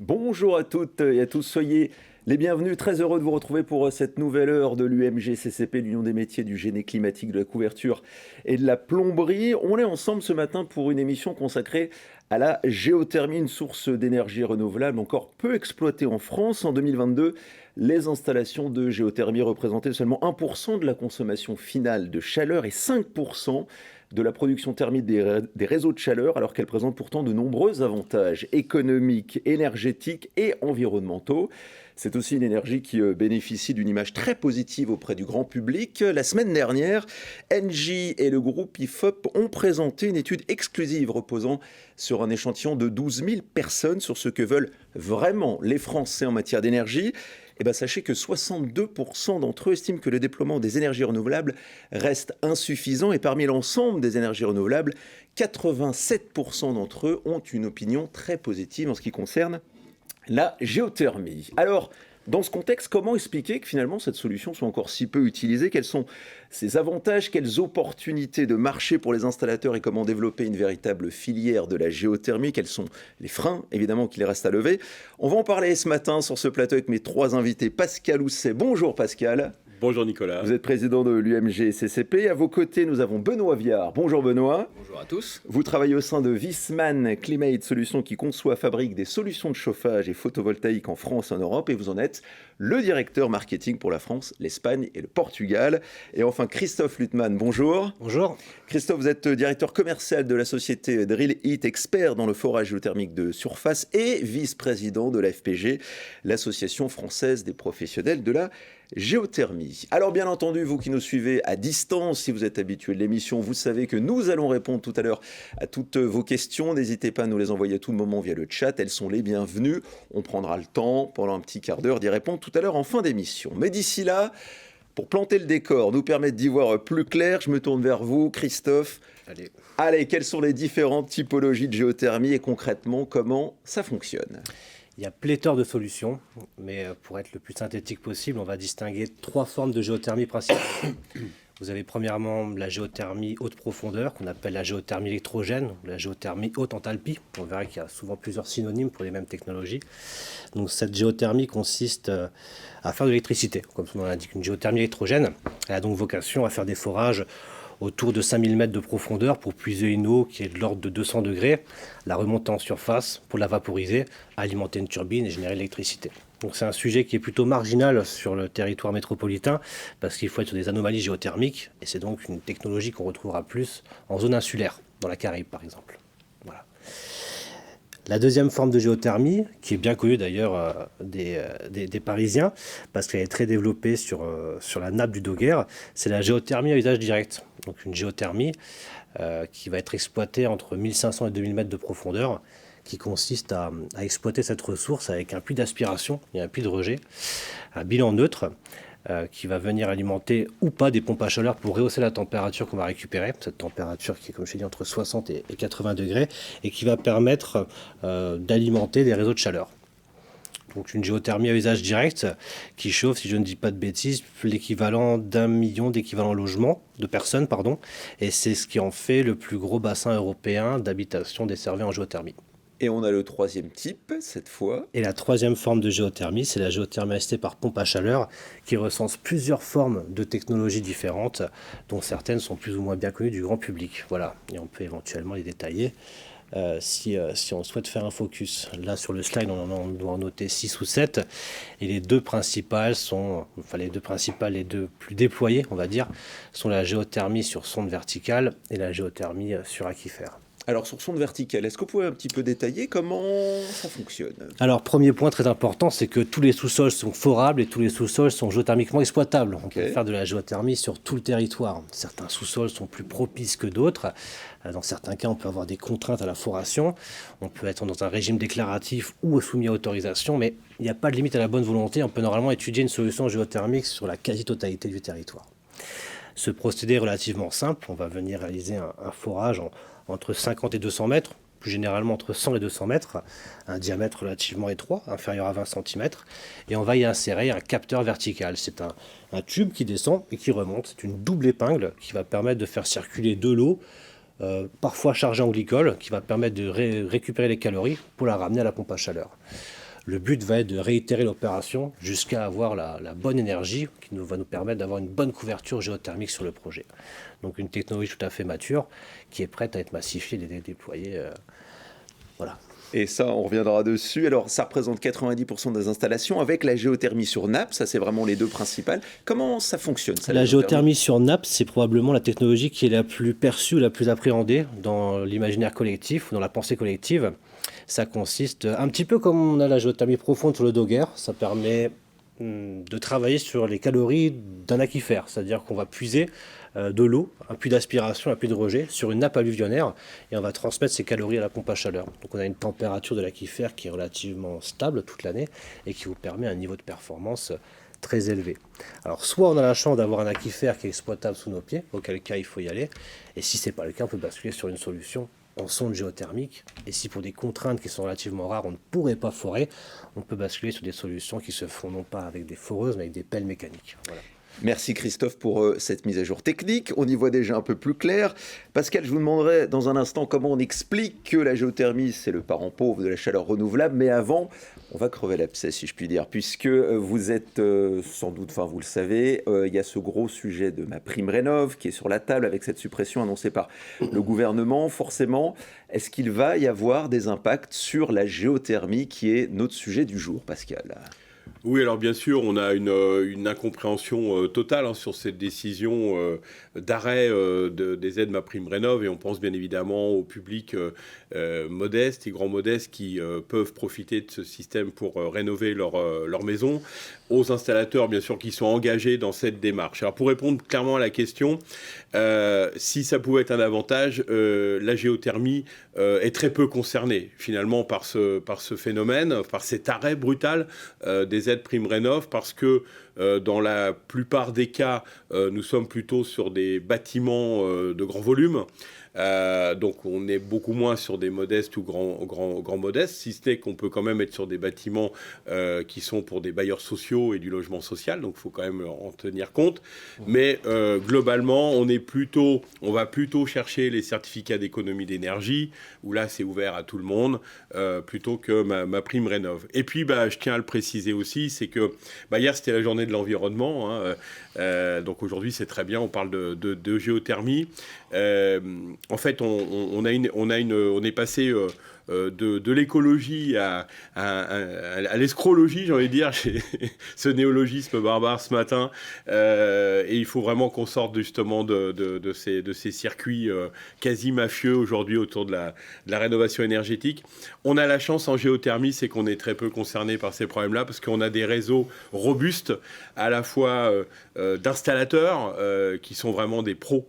Bonjour à toutes et à tous, soyez les bienvenus, très heureux de vous retrouver pour cette nouvelle heure de l'UMG-CCP, l'Union des métiers du génie climatique, de la couverture et de la plomberie. On est ensemble ce matin pour une émission consacrée à la géothermie, une source d'énergie renouvelable encore peu exploitée en France. En 2022, les installations de géothermie représentaient seulement 1% de la consommation finale de chaleur et 5% de la production thermique des réseaux de chaleur, alors qu'elle présente pourtant de nombreux avantages économiques, énergétiques et environnementaux. C'est aussi une énergie qui bénéficie d'une image très positive auprès du grand public. La semaine dernière, Engie et le groupe IFOP ont présenté une étude exclusive reposant sur un échantillon de 12 000 personnes sur ce que veulent vraiment les Français en matière d'énergie. Eh bien, sachez que 62% d'entre eux estiment que le déploiement des énergies renouvelables reste insuffisant. Et parmi l'ensemble des énergies renouvelables, 87% d'entre eux ont une opinion très positive en ce qui concerne la géothermie. Alors, dans ce contexte, comment expliquer que finalement cette solution soit encore si peu utilisée? Quels sont ses avantages? Quelles opportunités de marché pour les installateurs et comment développer une véritable filière de la géothermie? Quels sont les freins, évidemment, qu'il reste à lever? On va en parler ce matin sur ce plateau avec mes trois invités. Pascal Housset, bonjour Pascal. Bonjour Nicolas. Vous êtes président de l'UMG-CCP. À vos côtés, nous avons Benoît Viard. Bonjour Benoît. Bonjour à tous. Vous travaillez au sein de Viessmann Climate Solutions qui conçoit, fabrique des solutions de chauffage et photovoltaïque en France et en Europe. Et vous en êtes le directeur marketing pour la France, l'Espagne et le Portugal. Et enfin, Christophe Luttmann, bonjour. Bonjour. Christophe, vous êtes directeur commercial de la société Drill Heat, expert dans le forage géothermique de surface et vice-président de la FPG, l'Association française des professionnels de la géothermie. Alors bien entendu, vous qui nous suivez à distance, si vous êtes habitué de l'émission, vous savez que nous allons répondre tout à l'heure à toutes vos questions. N'hésitez pas à nous les envoyer à tout moment via le chat, elles sont les bienvenues. On prendra le temps pendant un petit quart d'heure d'y répondre tout à l'heure en fin d'émission. Mais d'ici là, pour planter le décor, nous permettre d'y voir plus clair, je me tourne vers vous, Christophe. Allez, quelles sont les différentes typologies de géothermie et concrètement, comment ça fonctionne ? Il y a pléthore de solutions, mais pour être le plus synthétique possible, on va distinguer trois formes de géothermie principales. Vous avez premièrement la géothermie haute profondeur, qu'on appelle la géothermie électrogène, ou la géothermie haute enthalpie. On verra qu'il y a souvent plusieurs synonymes pour les mêmes technologies. Donc cette géothermie consiste à faire de l'électricité, comme son nom l'indique. Une géothermie électrogène, elle a donc vocation à faire des forages autour de 5000 mètres de profondeur pour puiser une eau qui est de l'ordre de 200 degrés, la remonter en surface pour la vaporiser, alimenter une turbine et générer de l'électricité. Donc c'est un sujet qui est plutôt marginal sur le territoire métropolitain parce qu'il faut être sur des anomalies géothermiques et c'est donc une technologie qu'on retrouvera plus en zone insulaire, dans la Caraïbe par exemple. Voilà. La deuxième forme de géothermie, qui est bien connue d'ailleurs des Parisiens, parce qu'elle est très développée sur la nappe du Doguer, c'est la géothermie à usage direct. Donc une géothermie qui va être exploitée entre 1500 et 2000 mètres de profondeur, qui consiste à exploiter cette ressource avec un puits d'aspiration et un puits de rejet, un bilan neutre, qui va venir alimenter ou pas des pompes à chaleur pour rehausser la température qu'on va récupérer, cette température qui est, comme je l'ai dit, entre 60 et 80 degrés, et qui va permettre d'alimenter des réseaux de chaleur. Donc une géothermie à usage direct qui chauffe, si je ne dis pas de bêtises, l'équivalent d'1 million d'équivalents logements, de personnes, et c'est ce qui en fait le plus gros bassin européen d'habitation desservi en géothermie. Et on a le troisième type, cette fois. Et la troisième forme de géothermie, c'est la géothermie assistée par pompe à chaleur, qui recense plusieurs formes de technologies différentes, dont certaines sont plus ou moins bien connues du grand public. Voilà, et on peut éventuellement les détailler si on souhaite faire un focus. Là, sur le slide, on doit en noter 6 ou 7, et les deux principales, les deux plus déployées, on va dire, sont la géothermie sur sonde verticale et la géothermie sur aquifère. Alors, sur sonde verticale, est-ce que vous pouvez un petit peu détailler comment ça fonctionne? Alors, premier point très important, c'est que tous les sous-sols sont forables et tous les sous-sols sont géothermiquement exploitables. On peut faire de la géothermie sur tout le territoire. Certains sous-sols sont plus propices que d'autres. Dans certains cas, on peut avoir des contraintes à la foration. On peut être dans un régime déclaratif ou soumis à autorisation, mais il n'y a pas de limite à la bonne volonté. On peut normalement étudier une solution géothermique sur la quasi-totalité du territoire. Ce procédé est relativement simple. On va venir réaliser un forage entre 50 et 200 mètres, plus généralement entre 100 et 200 mètres, un diamètre relativement étroit, inférieur à 20 cm, et on va y insérer un capteur vertical. C'est un tube qui descend et qui remonte. C'est une double épingle qui va permettre de faire circuler de l'eau, parfois chargée en glycol, qui va permettre de récupérer les calories pour la ramener à la pompe à chaleur. Le but va être de réitérer l'opération jusqu'à avoir la bonne énergie qui va nous permettre d'avoir une bonne couverture géothermique sur le projet. Donc une technologie tout à fait mature qui est prête à être massifiée et déployée. Voilà. Et ça, on reviendra dessus. Alors, ça représente 90% des installations avec la géothermie sur nappe. Ça, c'est vraiment les deux principales. Comment ça fonctionne, ça, la géothermie sur nappe, c'est probablement la technologie qui est la plus perçue, la plus appréhendée dans l'imaginaire collectif ou dans la pensée collective. Ça consiste un petit peu comme on a la géothermie profonde sur le Dogger. Ça permet de travailler sur les calories d'un aquifère. C'est-à-dire qu'on va puiser de l'eau, un puits d'aspiration, un puits de rejet, sur une nappe alluvionnaire, et on va transmettre ces calories à la pompe à chaleur. Donc on a une température de l'aquifère qui est relativement stable toute l'année et qui vous permet un niveau de performance très élevé. Alors soit on a la chance d'avoir un aquifère qui est exploitable sous nos pieds, auquel cas il faut y aller, et si ce n'est pas le cas, on peut basculer sur une solution en sonde géothermique, et si pour des contraintes qui sont relativement rares, on ne pourrait pas forer, on peut basculer sur des solutions qui se font non pas avec des foreuses, mais avec des pelles mécaniques. Voilà. Merci Christophe pour cette mise à jour technique. On y voit déjà un peu plus clair. Pascal, je vous demanderai dans un instant comment on explique que la géothermie, c'est le parent pauvre de la chaleur renouvelable. Mais avant, on va crever l'abcès, si je puis dire, puisque vous êtes sans doute, enfin vous le savez, il y a ce gros sujet de MaPrimeRénov' qui est sur la table avec cette suppression annoncée par le gouvernement. Forcément, est-ce qu'il va y avoir des impacts sur la géothermie qui est notre sujet du jour, Pascal ? Oui, alors bien sûr, on a une incompréhension totale sur cette décision d'arrêt des aides MaPrimeRénov', et on pense bien évidemment au public modeste et grand modeste qui peuvent profiter de ce système pour rénover leur maison, aux installateurs bien sûr qui sont engagés dans cette démarche. Alors pour répondre clairement à la question, si ça pouvait être un avantage, la géothermie est très peu concernée finalement par ce phénomène, par cet arrêt brutal des aides PrimeRénov', parce que dans la plupart des cas, nous sommes plutôt sur des bâtiments de grand volume. Donc on est beaucoup moins sur des modestes ou grands modestes, si ce n'est qu'on peut quand même être sur des bâtiments qui sont pour des bailleurs sociaux et du logement social, donc il faut quand même en tenir compte. Mais globalement, on va plutôt chercher les certificats d'économie d'énergie, où là c'est ouvert à tout le monde, plutôt que MaPrimeRénov'. Et puis je tiens à le préciser aussi, c'est que hier c'était la journée de l'environnement, donc aujourd'hui c'est très bien, on parle de géothermie. En fait, on est passé de l'écologie à l'escrologie, j'ai envie de dire, ce néologisme barbare ce matin. Et il faut vraiment qu'on sorte justement de ces circuits quasi mafieux aujourd'hui autour de la rénovation énergétique. On a la chance en géothermie, c'est qu'on est très peu concerné par ces problèmes-là, parce qu'on a des réseaux robustes, à la fois d'installateurs qui sont vraiment des pros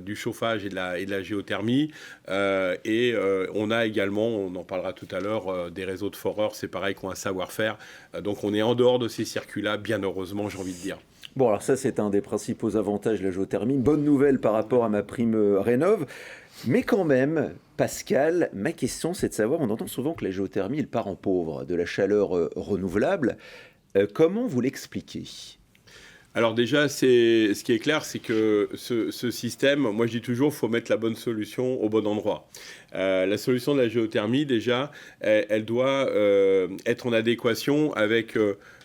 du chauffage et de la géothermie, et on a également, on en parlera tout à l'heure, des réseaux de foreurs, c'est pareil, qui ont un savoir-faire. Donc on est en dehors de ces circuits-là, bien heureusement, j'ai envie de dire. Bon, alors ça, c'est un des principaux avantages de la géothermie. Bonne nouvelle par rapport à MaPrimeRénov'. Mais quand même, Pascal, ma question, c'est de savoir, on entend souvent que la géothermie est le parent pauvre de la chaleur renouvelable. Comment vous l'expliquez ? Alors déjà, ce qui est clair, c'est que ce système, moi je dis toujours, il faut mettre la bonne solution au bon endroit. La solution de la géothermie, déjà, elle doit être en adéquation avec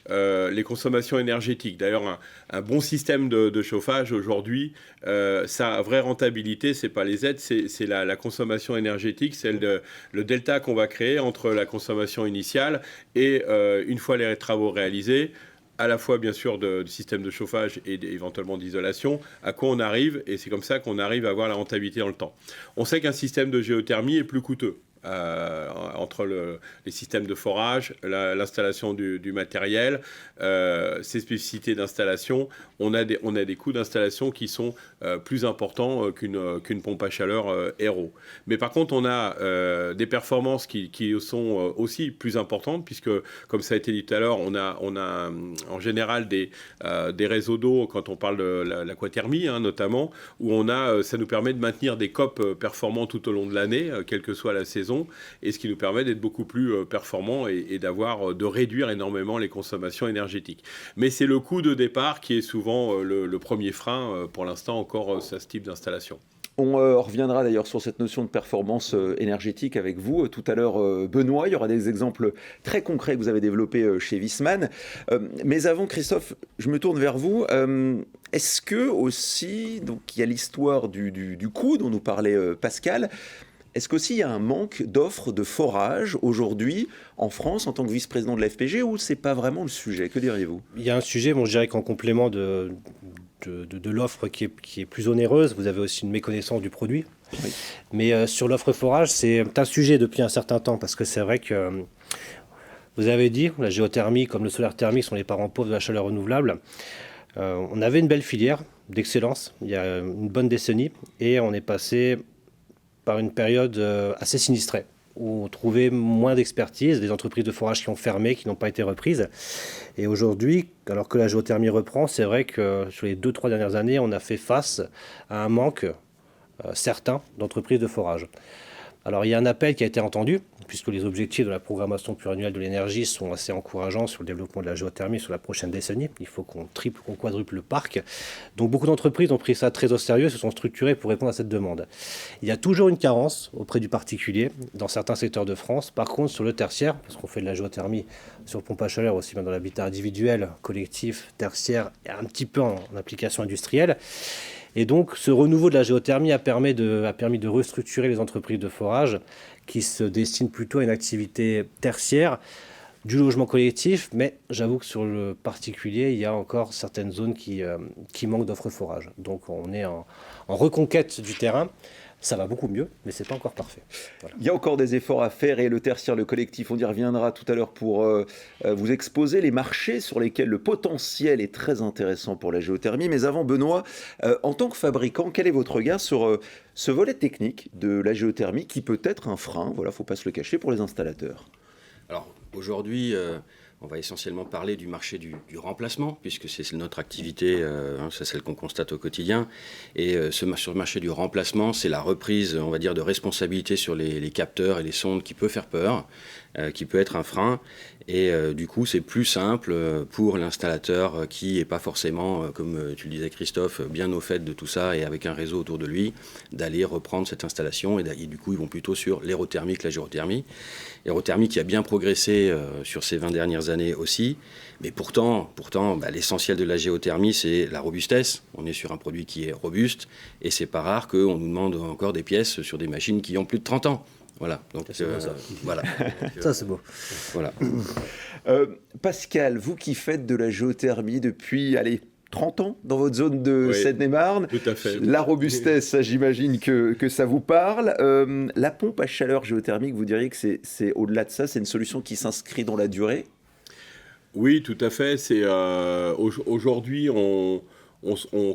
les consommations énergétiques. D'ailleurs, un bon système de chauffage aujourd'hui, sa vraie rentabilité, c'est pas les aides, c'est la consommation énergétique, c'est le delta qu'on va créer entre la consommation initiale et une fois les travaux réalisés, à la fois bien sûr du système de chauffage et éventuellement d'isolation, à quoi on arrive, et c'est comme ça qu'on arrive à avoir la rentabilité dans le temps. On sait qu'un système de géothermie est plus coûteux. Entre les systèmes de forage, l'installation du matériel, ses spécificités d'installation, on a des coûts d'installation qui sont plus importants qu'une pompe à chaleur Aéro. Mais par contre, on a des performances qui sont aussi plus importantes, puisque, comme ça a été dit tout à l'heure, on a en général des réseaux d'eau, quand on parle de l'aquathermie notamment, où ça nous permet de maintenir des COP performants tout au long de l'année, quelle que soit la saison, et ce qui nous permet d'être beaucoup plus performants et de réduire énormément les consommations énergétiques. Mais c'est le coût de départ qui est souvent le premier frein pour l'instant encore à ce type d'installation. On reviendra d'ailleurs sur cette notion de performance énergétique avec vous tout à l'heure, Benoît. Il y aura des exemples très concrets que vous avez développés chez Viessmann. Mais avant, Christophe, je me tourne vers vous. Est-ce que aussi, donc il y a l'histoire du coût dont nous parlait Pascal. Est-ce qu'aussi il y a un manque d'offres de forage aujourd'hui en France en tant que vice-président de la FPG, ou c'est pas vraiment le sujet? Que diriez-vous? Il y a un sujet, je dirais qu'en complément de l'offre qui est plus onéreuse, vous avez aussi une méconnaissance du produit. Oui. Mais sur l'offre forage, c'est un sujet depuis un certain temps, parce que c'est vrai que vous avez dit, la géothermie comme le solaire thermique sont les parents pauvres de la chaleur renouvelable. On avait une belle filière d'excellence il y a une bonne décennie, et on est passé par une période assez sinistrée, où on trouvait moins d'expertise, des entreprises de forage qui ont fermé, qui n'ont pas été reprises. Et aujourd'hui, alors que la géothermie reprend, c'est vrai que sur les 2-3 dernières années, on a fait face à un manque certain d'entreprises de forage. Alors il y a un appel qui a été entendu, puisque les objectifs de la programmation pluriannuelle de l'énergie sont assez encourageants sur le développement de la géothermie sur la prochaine décennie. Il faut qu'on triple, qu'on quadruple le parc. Donc beaucoup d'entreprises ont pris ça très au sérieux et se sont structurées pour répondre à cette demande. Il y a toujours une carence auprès du particulier dans certains secteurs de France. Par contre, sur le tertiaire, parce qu'on fait de la géothermie sur pompe à chaleur aussi bien dans l'habitat individuel, collectif, tertiaire et un petit peu en application industrielle. Et donc, ce renouveau de la géothermie a permis de restructurer les entreprises de forage qui se destinent plutôt à une activité tertiaire, du logement collectif. Mais j'avoue que sur le particulier, il y a encore certaines zones qui manquent d'offres forage. Donc, on est en reconquête du terrain. Ça va beaucoup mieux, mais ce n'est pas encore parfait. Voilà. Il y a encore des efforts à faire, et le tertiaire, le collectif, on y reviendra tout à l'heure pour vous exposer les marchés sur lesquels le potentiel est très intéressant pour la géothermie. Mais avant, Benoît, en tant que fabricant, quel est votre regard sur ce volet technique de la géothermie qui peut être un frein, voilà, il ne faut pas se le cacher, pour les installateurs? Alors aujourd'hui, on va essentiellement parler du marché du remplacement, puisque c'est notre activité, c'est celle qu'on constate au quotidien. Et sur le marché du remplacement, c'est la reprise, on va dire, de responsabilité sur les capteurs et les sondes qui peut faire peur, qui peut être un frein. Et du coup, c'est plus simple pour l'installateur qui n'est pas forcément, comme tu le disais Christophe, bien au fait de tout ça et avec un réseau autour de lui, d'aller reprendre cette installation. Et du coup, ils vont plutôt sur l'aérothermie que la géothermie. L'aérothermie qui a bien progressé sur ces 20 dernières années aussi. Mais pourtant l'essentiel de la géothermie, c'est la robustesse. On est sur un produit qui est robuste et c'est pas rare qu'on nous demande encore des pièces sur des machines qui ont plus de 30 ans. Voilà. Donc, voilà. Ça, c'est beau. Voilà. Pascal, vous qui faites de la géothermie depuis, 30 ans dans votre zone de Seine-et-Marne. Tout à fait. La robustesse, ça, j'imagine que ça vous parle. La pompe à chaleur géothermique, vous diriez que c'est au-delà de ça, c'est une solution qui s'inscrit dans la durée? Oui, tout à fait. Aujourd'hui, on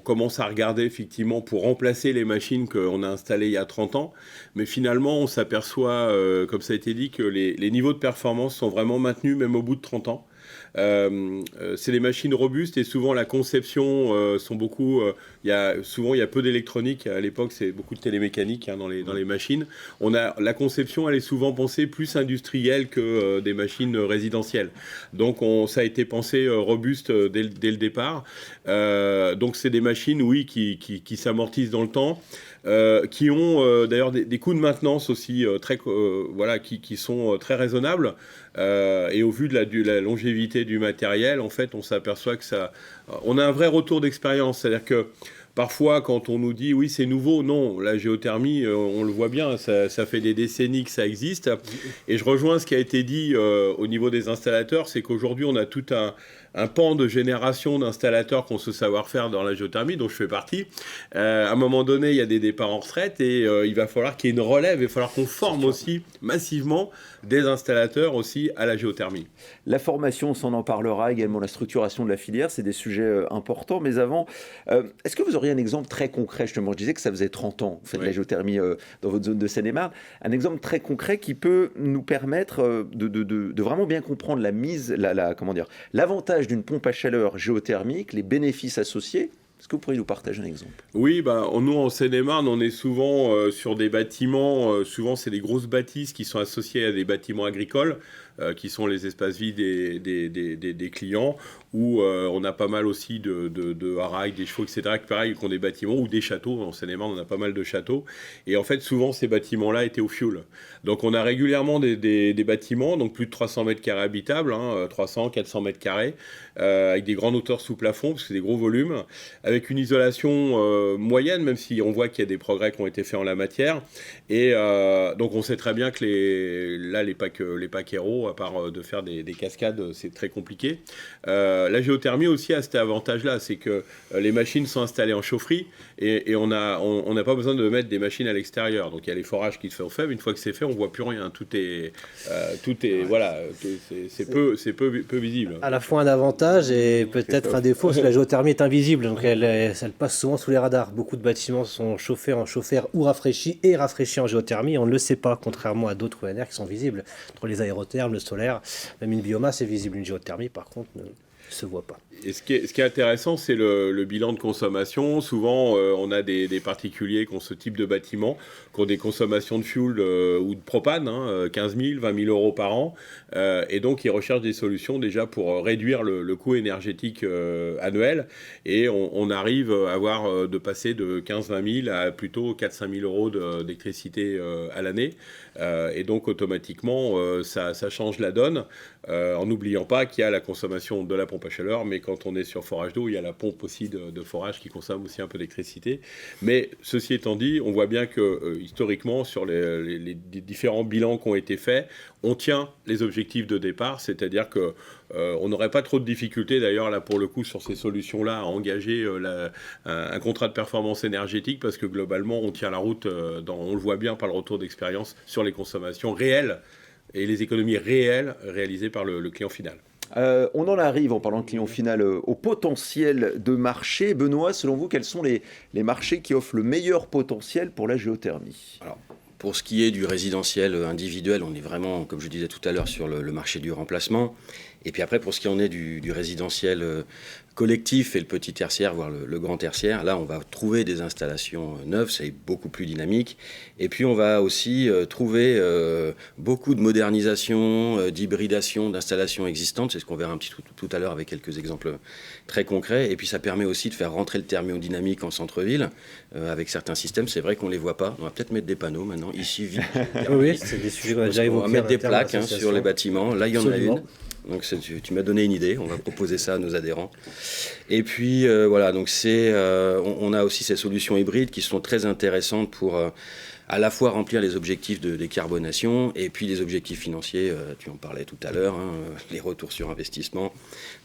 commence à regarder effectivement pour remplacer les machines qu'on a installées il y a 30 ans. Mais finalement, on s'aperçoit, comme ça a été dit, que les niveaux de performance sont vraiment maintenus même au bout de 30 ans. C'est des machines robustes et souvent la conception sont beaucoup. Il y a peu d'électronique. À l'époque, c'est beaucoup de télémécanique dans les machines. La conception, elle est souvent pensée plus industrielle que des machines résidentielles. Donc, ça a été pensé robuste dès le départ. Donc, c'est des machines, oui, qui s'amortissent dans le temps. Qui ont d'ailleurs des coûts de maintenance aussi qui sont très raisonnables. Et au vu de la longévité du matériel, en fait, on s'aperçoit que on a un vrai retour d'expérience. C'est-à-dire que parfois, quand on nous dit « oui, c'est nouveau », non, la géothermie, on le voit bien, ça fait des décennies que ça existe. Et je rejoins ce qui a été dit au niveau des installateurs, c'est qu'aujourd'hui, on a tout un pan de génération d'installateurs qui ont ce savoir-faire dans la géothermie, dont je fais partie. À un moment donné, il y a des départs en retraite et il va falloir qu'il y ait une relève. Il va falloir qu'on forme aussi massivement des installateurs aussi à la géothermie. La formation, on s'en en parlera, également la structuration de la filière, c'est des sujets importants. Mais avant, est-ce que vous auriez un exemple très concret? Justement, je disais que ça faisait 30 ans, vous faites de la géothermie dans votre zone de Seine-et-Marne. Un exemple très concret qui peut nous permettre de vraiment bien comprendre l'avantage d'une pompe à chaleur géothermique, les bénéfices associés. Est-ce que vous pourriez nous partager un exemple? Oui, nous en Seine-et-Marne, on est souvent sur des bâtiments, souvent c'est des grosses bâtisses qui sont associées à des bâtiments agricoles. qui sont les espaces vides des clients, où on a pas mal aussi de haraïs, des chevaux, etc., qui ont des bâtiments, ou des châteaux. En Seine-et-Marne, on a pas mal de châteaux. Et en fait, souvent, ces bâtiments-là étaient au fioul. Donc, on a régulièrement des bâtiments, donc plus de 300 mètres carrés habitables, 300, 400 mètres carrés, avec des grandes hauteurs sous plafond, parce que c'est des gros volumes, avec une isolation moyenne, même si on voit qu'il y a des progrès qui ont été faits en la matière. Et donc, on sait très bien que les paqueros, à part de faire des cascades, c'est très compliqué. La géothermie aussi a cet avantage-là, c'est que les machines sont installées en chaufferie et on n'a pas besoin de mettre des machines à l'extérieur. Donc il y a les forages qui sont faits, mais une fois que c'est fait, on voit plus rien. Tout est voilà, c'est peu visible. À la fois un avantage et peut-être un défaut, parce que la géothermie est invisible, donc elle passe souvent sous les radars. Beaucoup de bâtiments sont chauffés en chauffeur ou rafraîchis en géothermie. On ne le sait pas, contrairement à d'autres ENR qui sont visibles. Entre les aérothermes, le solaire, même une biomasse est visible. Une géothermie, par contre, ne se voit pas. Et ce qui est intéressant, c'est le bilan de consommation. Souvent, on a des particuliers qui ont ce type de bâtiment, qui ont des consommations de fuel ou de propane, 15 000, 20 000 euros par an. Et donc, ils recherchent des solutions déjà pour réduire le coût énergétique annuel. Et on arrive de passer de 15-20 000 à plutôt 4-5 000 euros d'électricité à l'année. Et donc, automatiquement, ça change la donne, en n'oubliant pas qu'il y a la consommation de la pompe à chaleur, mais quand on est sur forage d'eau, il y a la pompe aussi de forage qui consomme aussi un peu d'électricité. Mais ceci étant dit, on voit bien que historiquement, sur les différents bilans qui ont été faits, on tient les objectifs de départ, c'est-à-dire que on n'aurait pas trop de difficultés d'ailleurs là pour le coup sur ces solutions-là à engager un contrat de performance énergétique, parce que globalement on tient la route, on le voit bien par le retour d'expérience sur les consommations réelles et les économies réelles réalisées par le client final. On en arrive, en parlant de client final, au potentiel de marché. Benoît, selon vous, quels sont les marchés qui offrent le meilleur potentiel pour la géothermie ? Alors, pour ce qui est du résidentiel individuel, on est vraiment, comme je disais tout à l'heure, sur le marché du remplacement. Et puis après, pour ce qui en est du résidentiel collectif et le petit tertiaire, voire le grand tertiaire, là, on va trouver des installations neuves, c'est beaucoup plus dynamique. Et puis, on va aussi trouver beaucoup de modernisation, d'hybridation d'installations existantes. C'est ce qu'on verra un petit tout à l'heure avec quelques exemples très concrets. Et puis, ça permet aussi de faire rentrer le thermodynamique en centre-ville avec certains systèmes. C'est vrai qu'on ne les voit pas. On va peut-être mettre des panneaux maintenant. Ici, vite. Oui, c'est des sujets qu'on a déjà évoqués. On va mettre des plaques sur les bâtiments. Là, il y en a une. Donc tu m'as donné une idée, on va proposer ça à nos adhérents. Et puis voilà, donc on a aussi ces solutions hybrides qui sont très intéressantes pour à la fois remplir les objectifs de décarbonation et puis les objectifs financiers, tu en parlais tout à l'heure, les retours sur investissement,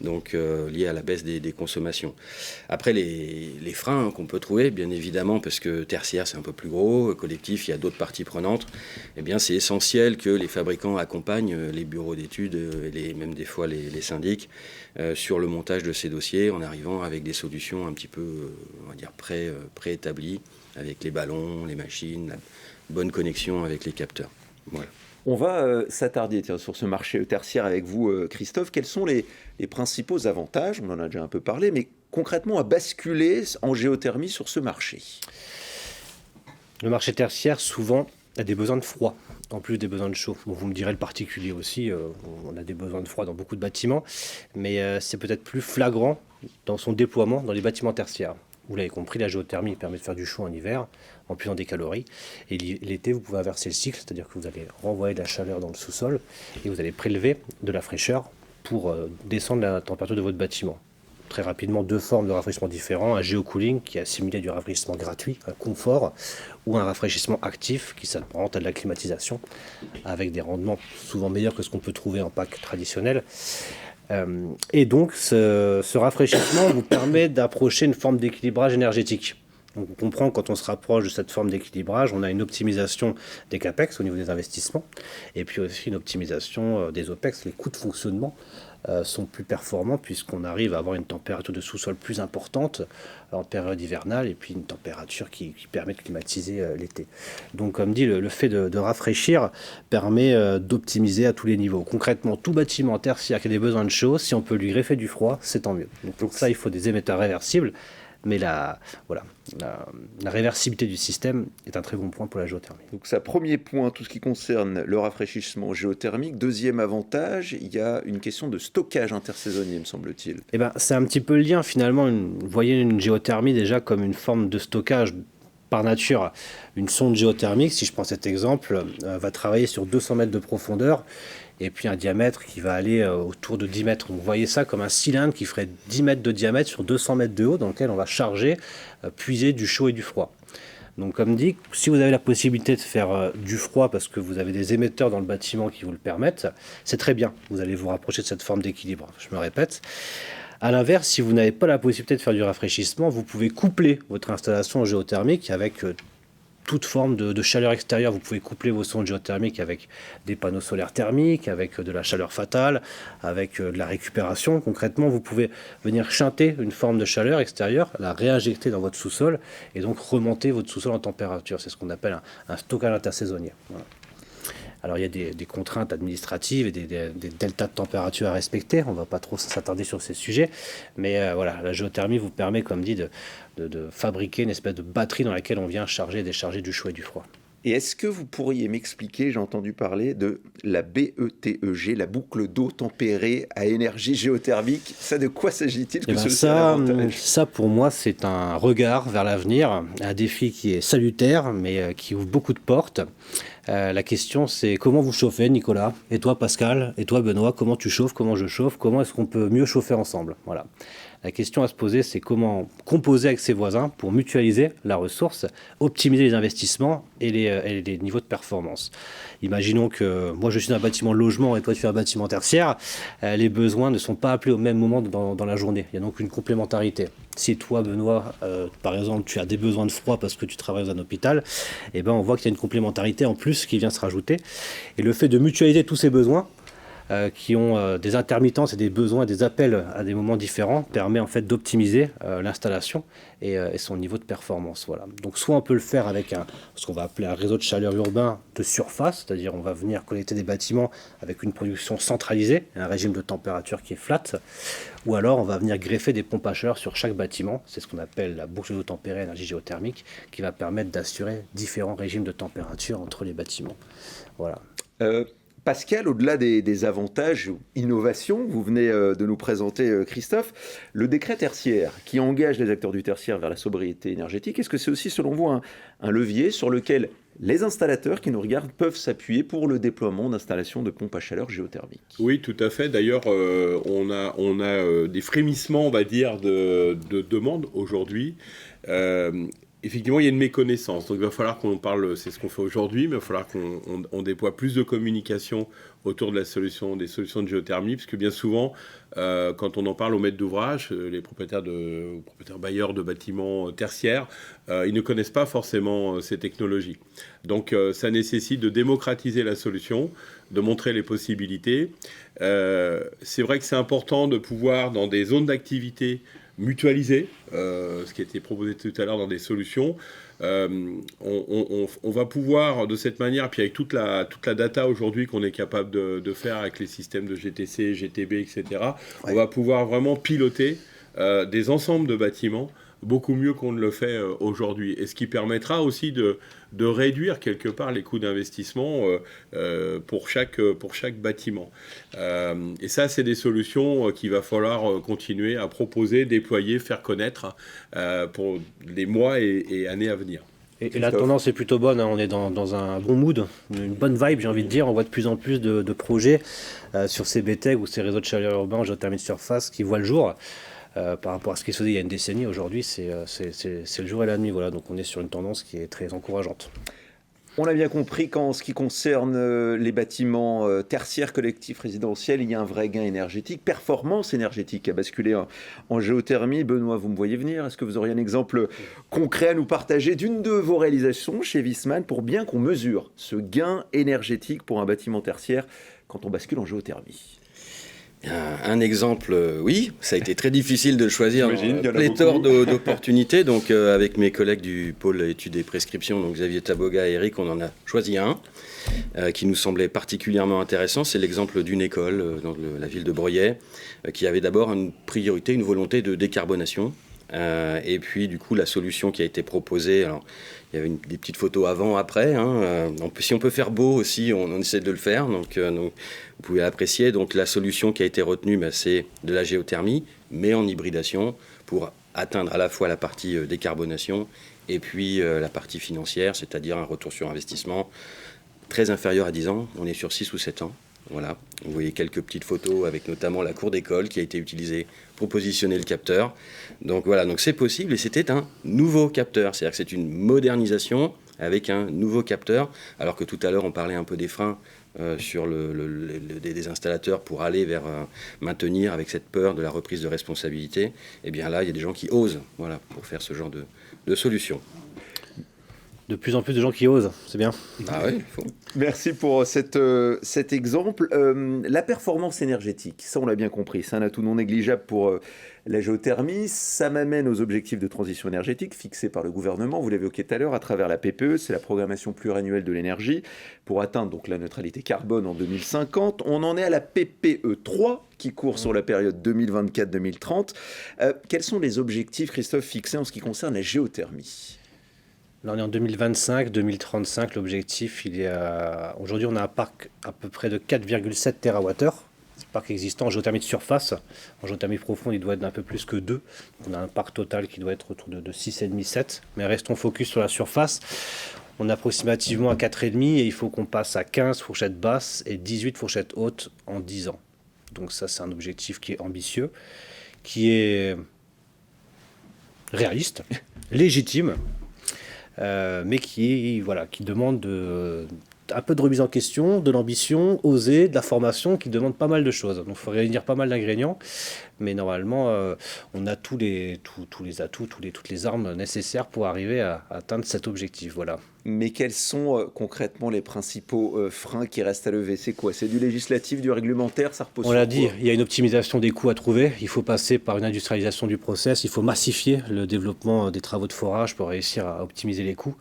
donc liés à la baisse des consommations. Après, les freins qu'on peut trouver, bien évidemment, parce que tertiaire, c'est un peu plus gros, collectif, il y a d'autres parties prenantes, eh bien, c'est essentiel que les fabricants accompagnent les bureaux d'études et même des fois les syndics sur le montage de ces dossiers en arrivant avec des solutions un petit peu, on va dire, préétablies, avec les ballons, les machines, la bonne connexion avec les capteurs. Voilà. On va s'attarder sur ce marché tertiaire avec vous, Christophe. Quels sont les principaux avantages ? On en a déjà un peu parlé, mais concrètement à basculer en géothermie sur ce marché. Le marché tertiaire, souvent, a des besoins de froid, en plus des besoins de chaud. Bon, vous me direz le particulier aussi, on a des besoins de froid dans beaucoup de bâtiments, mais c'est peut-être plus flagrant dans son déploiement dans les bâtiments tertiaires. Vous l'avez compris, la géothermie permet de faire du chaud en hiver, en puisant des calories. Et l'été, vous pouvez inverser le cycle, c'est-à-dire que vous allez renvoyer de la chaleur dans le sous-sol et vous allez prélever de la fraîcheur pour descendre la température de votre bâtiment. Très rapidement, deux formes de rafraîchissement différents. Un géocooling qui est assimilé à du rafraîchissement gratuit, un confort, ou un rafraîchissement actif qui s'apparente à de la climatisation, avec des rendements souvent meilleurs que ce qu'on peut trouver en pack traditionnel. Et donc, ce rafraîchissement vous permet d'approcher une forme d'équilibrage énergétique. Donc, on comprend que quand on se rapproche de cette forme d'équilibrage, on a une optimisation des CAPEX au niveau des investissements, et puis aussi une optimisation des OPEX. Les coûts de fonctionnement sont plus performants puisqu'on arrive à avoir une température de sous-sol plus importante en période hivernale et puis une température qui permet de climatiser l'été. Donc comme dit, le fait de rafraîchir permet d'optimiser à tous les niveaux. Concrètement, tout bâtiment tertiaire qui a des besoins de chaud, si on peut lui greffer du froid, c'est tant mieux. Donc pour ça, il faut des émetteurs réversibles. mais la réversibilité du système est un très bon point pour la géothermie. Donc ça, premier point, tout ce qui concerne le rafraîchissement géothermique. Deuxième avantage, il y a une question de stockage intersaisonnier, me semble-t-il. Eh ben, c'est un petit peu le lien finalement. Vous voyez une géothermie déjà comme une forme de stockage par nature. Une sonde géothermique, si je prends cet exemple, va travailler sur 200 mètres de profondeur et puis un diamètre qui va aller autour de 10 mètres. Donc, vous voyez ça comme un cylindre qui ferait 10 mètres de diamètre sur 200 mètres de haut dans lequel on va charger, puiser du chaud et du froid. Donc comme dit, si vous avez la possibilité de faire du froid parce que vous avez des émetteurs dans le bâtiment qui vous le permettent, c'est très bien. Vous allez vous rapprocher de cette forme d'équilibre, je me répète. A l'inverse, si vous n'avez pas la possibilité de faire du rafraîchissement, vous pouvez coupler votre installation géothermique avec toute forme de chaleur extérieure. Vous pouvez coupler vos sondes géothermiques avec des panneaux solaires thermiques, avec de la chaleur fatale, avec de la récupération. Concrètement, vous pouvez venir chanter une forme de chaleur extérieure, la réinjecter dans votre sous-sol et donc remonter votre sous-sol en température. C'est ce qu'on appelle un stockage intersaisonnier. Voilà. Alors il y a des contraintes administratives et des deltas de température à respecter. On ne va pas trop s'attarder sur ces sujets. Mais voilà, la géothermie vous permet, comme dit, de fabriquer une espèce de batterie dans laquelle on vient charger et décharger du chaud et du froid. Et est-ce que vous pourriez m'expliquer, j'ai entendu parler de la BETEG, la boucle d'eau tempérée à énergie géothermique. Ça, de quoi s'agit-il que ça, pour moi, c'est un regard vers l'avenir, un défi qui est salutaire, mais qui ouvre beaucoup de portes. La question, c'est comment vous chauffez, Nicolas? Et toi, Pascal? Et toi, Benoît? Comment tu chauffes? Comment je chauffe? Comment est-ce qu'on peut mieux chauffer ensemble? Voilà. La question à se poser, c'est comment composer avec ses voisins pour mutualiser la ressource, optimiser les investissements et les niveaux de performance. Imaginons que moi je suis dans un bâtiment de logement et toi tu es un bâtiment tertiaire, les besoins ne sont pas appelés au même moment dans la journée. Il y a donc une complémentarité. Si toi, Benoît, par exemple, tu as des besoins de froid parce que tu travailles dans un hôpital, eh ben, on voit qu'il y a une complémentarité en plus qui vient se rajouter. Et le fait de mutualiser tous ces besoins, qui ont des intermittences et des besoins, des appels à des moments différents, permet en fait d'optimiser l'installation et son niveau de performance. Voilà. Donc soit on peut le faire avec ce qu'on va appeler un réseau de chaleur urbain de surface, c'est-à-dire on va venir connecter des bâtiments avec une production centralisée, un régime de température qui est flat, ou alors on va venir greffer des pompes à chaleur sur chaque bâtiment, c'est ce qu'on appelle la boucle d'eau tempérée à énergie géothermique, qui va permettre d'assurer différents régimes de température entre les bâtiments. Voilà. Pascal, au-delà des avantages ou innovations, vous venez de nous présenter, Christophe, le décret tertiaire qui engage les acteurs du tertiaire vers la sobriété énergétique, est-ce que c'est aussi, selon vous, un levier sur lequel les installateurs qui nous regardent peuvent s'appuyer pour le déploiement d'installations de pompes à chaleur géothermiques? Oui, tout à fait. D'ailleurs, on a des frémissements, on va dire, de demandes aujourd'hui. Effectivement, il y a une méconnaissance. Donc, il va falloir qu'on parle, c'est ce qu'on fait aujourd'hui, mais il va falloir qu'on déploie plus de communication autour de des solutions de géothermie, parce que bien souvent, quand on en parle aux maîtres d'ouvrage, les propriétaires bailleurs de bâtiments tertiaires, ils ne connaissent pas forcément ces technologies. Donc, ça nécessite de démocratiser la solution, de montrer les possibilités. C'est vrai que c'est important de pouvoir, dans des zones d'activité, mutualiser, ce qui a été proposé tout à l'heure dans des solutions. On va pouvoir de cette manière, puis avec toute la data aujourd'hui qu'on est capable de faire avec les systèmes de GTC, GTB, etc., on va pouvoir vraiment piloter des ensembles de bâtiments beaucoup mieux qu'on ne le fait aujourd'hui. Et ce qui permettra aussi de réduire quelque part les coûts d'investissement pour chaque bâtiment. Et ça, c'est des solutions qu'il va falloir continuer à proposer, déployer, faire connaître pour les mois et années à venir. Et la tendance est plutôt bonne, hein. On est dans un bon mood, une bonne vibe, j'ai envie de dire. On voit de plus en plus de projets sur ces BTEG ou ces réseaux de chaleur urbains, géothermie de surface, qui voient le jour. Par rapport à ce qui se faisait il y a une décennie, aujourd'hui c'est le jour et la nuit. Voilà. Donc on est sur une tendance qui est très encourageante. On a bien compris qu'en ce qui concerne les bâtiments tertiaires collectifs résidentiels, il y a un vrai gain énergétique, performance énergétique à basculer en géothermie. Benoît, vous me voyez venir. Est-ce que vous auriez un exemple concret à nous partager d'une de vos réalisations chez Viessmann pour bien qu'on mesure ce gain énergétique pour un bâtiment tertiaire quand on bascule en géothermie? Un exemple, oui, ça a été très difficile de le choisir, pléthore d'opportunités. Donc, avec mes collègues du pôle études et prescriptions, donc Xavier Taboga et Eric, on en a choisi un qui nous semblait particulièrement intéressant. C'est l'exemple d'une école dans la ville de Breuillet qui avait d'abord une priorité, une volonté de décarbonation Et puis, du coup, la solution qui a été proposée, alors, il y avait des petites photos avant, après. Si on peut faire beau aussi, on essaie de le faire. Donc, vous pouvez apprécier. Donc, la solution qui a été retenue, c'est de la géothermie, mais en hybridation, pour atteindre à la fois la partie décarbonation et puis la partie financière, c'est-à-dire un retour sur investissement très inférieur à 10 ans. On est sur 6 ou 7 ans. Voilà. Vous voyez quelques petites photos avec notamment la cour d'école qui a été utilisée pour positionner le capteur. Donc voilà, donc c'est possible et c'était un nouveau capteur. C'est-à-dire que c'est une modernisation avec un nouveau capteur, alors que tout à l'heure on parlait un peu des freins sur des installateurs pour aller vers maintenir avec cette peur de la reprise de responsabilité. Et bien là, il y a des gens qui osent, voilà, pour faire ce genre de solution. De plus en plus de gens qui osent, c'est bien. Ah oui, il faut. Merci pour cet exemple. La performance énergétique, ça on l'a bien compris, c'est un atout non négligeable pour la géothermie. Ça m'amène aux objectifs de transition énergétique fixés par le gouvernement, vous l'avez évoqué tout à l'heure, à travers la PPE, c'est la programmation pluriannuelle de l'énergie, pour atteindre donc la neutralité carbone en 2050. On en est à la PPE 3 qui court sur la période 2024-2030. Quels sont les objectifs, Christophe, fixés en ce qui concerne la géothermie ? Là, on est en 2025, 2035. L'objectif, aujourd'hui, on a un parc à peu près de 4,7 TWh. C'est un parc existant en géothermie de surface. En géothermie profonde, il doit être d'un peu plus que 2. On a un parc total qui doit être autour de 6,5-7. Mais restons focus sur la surface. On est approximativement à 4,5 et il faut qu'on passe à 15 fourchettes basses et 18 fourchettes hautes en 10 ans. Donc ça, c'est un objectif qui est ambitieux, qui est réaliste, légitime. Mais qui demande un peu de remise en question, de l'ambition, oser, de la formation, qui demande pas mal de choses. Donc il faut réunir pas mal d'ingrédients, mais normalement on a tous les atouts, toutes les armes nécessaires pour arriver à atteindre cet objectif. Voilà. Mais quels sont concrètement les principaux freins qui restent à lever? C'est quoi? C'est du législatif, du réglementaire? Ça repose On l'a dit, il y a une optimisation des coûts à trouver. Il faut passer par une industrialisation du process. Il faut massifier le développement des travaux de forage pour réussir à optimiser les coûts.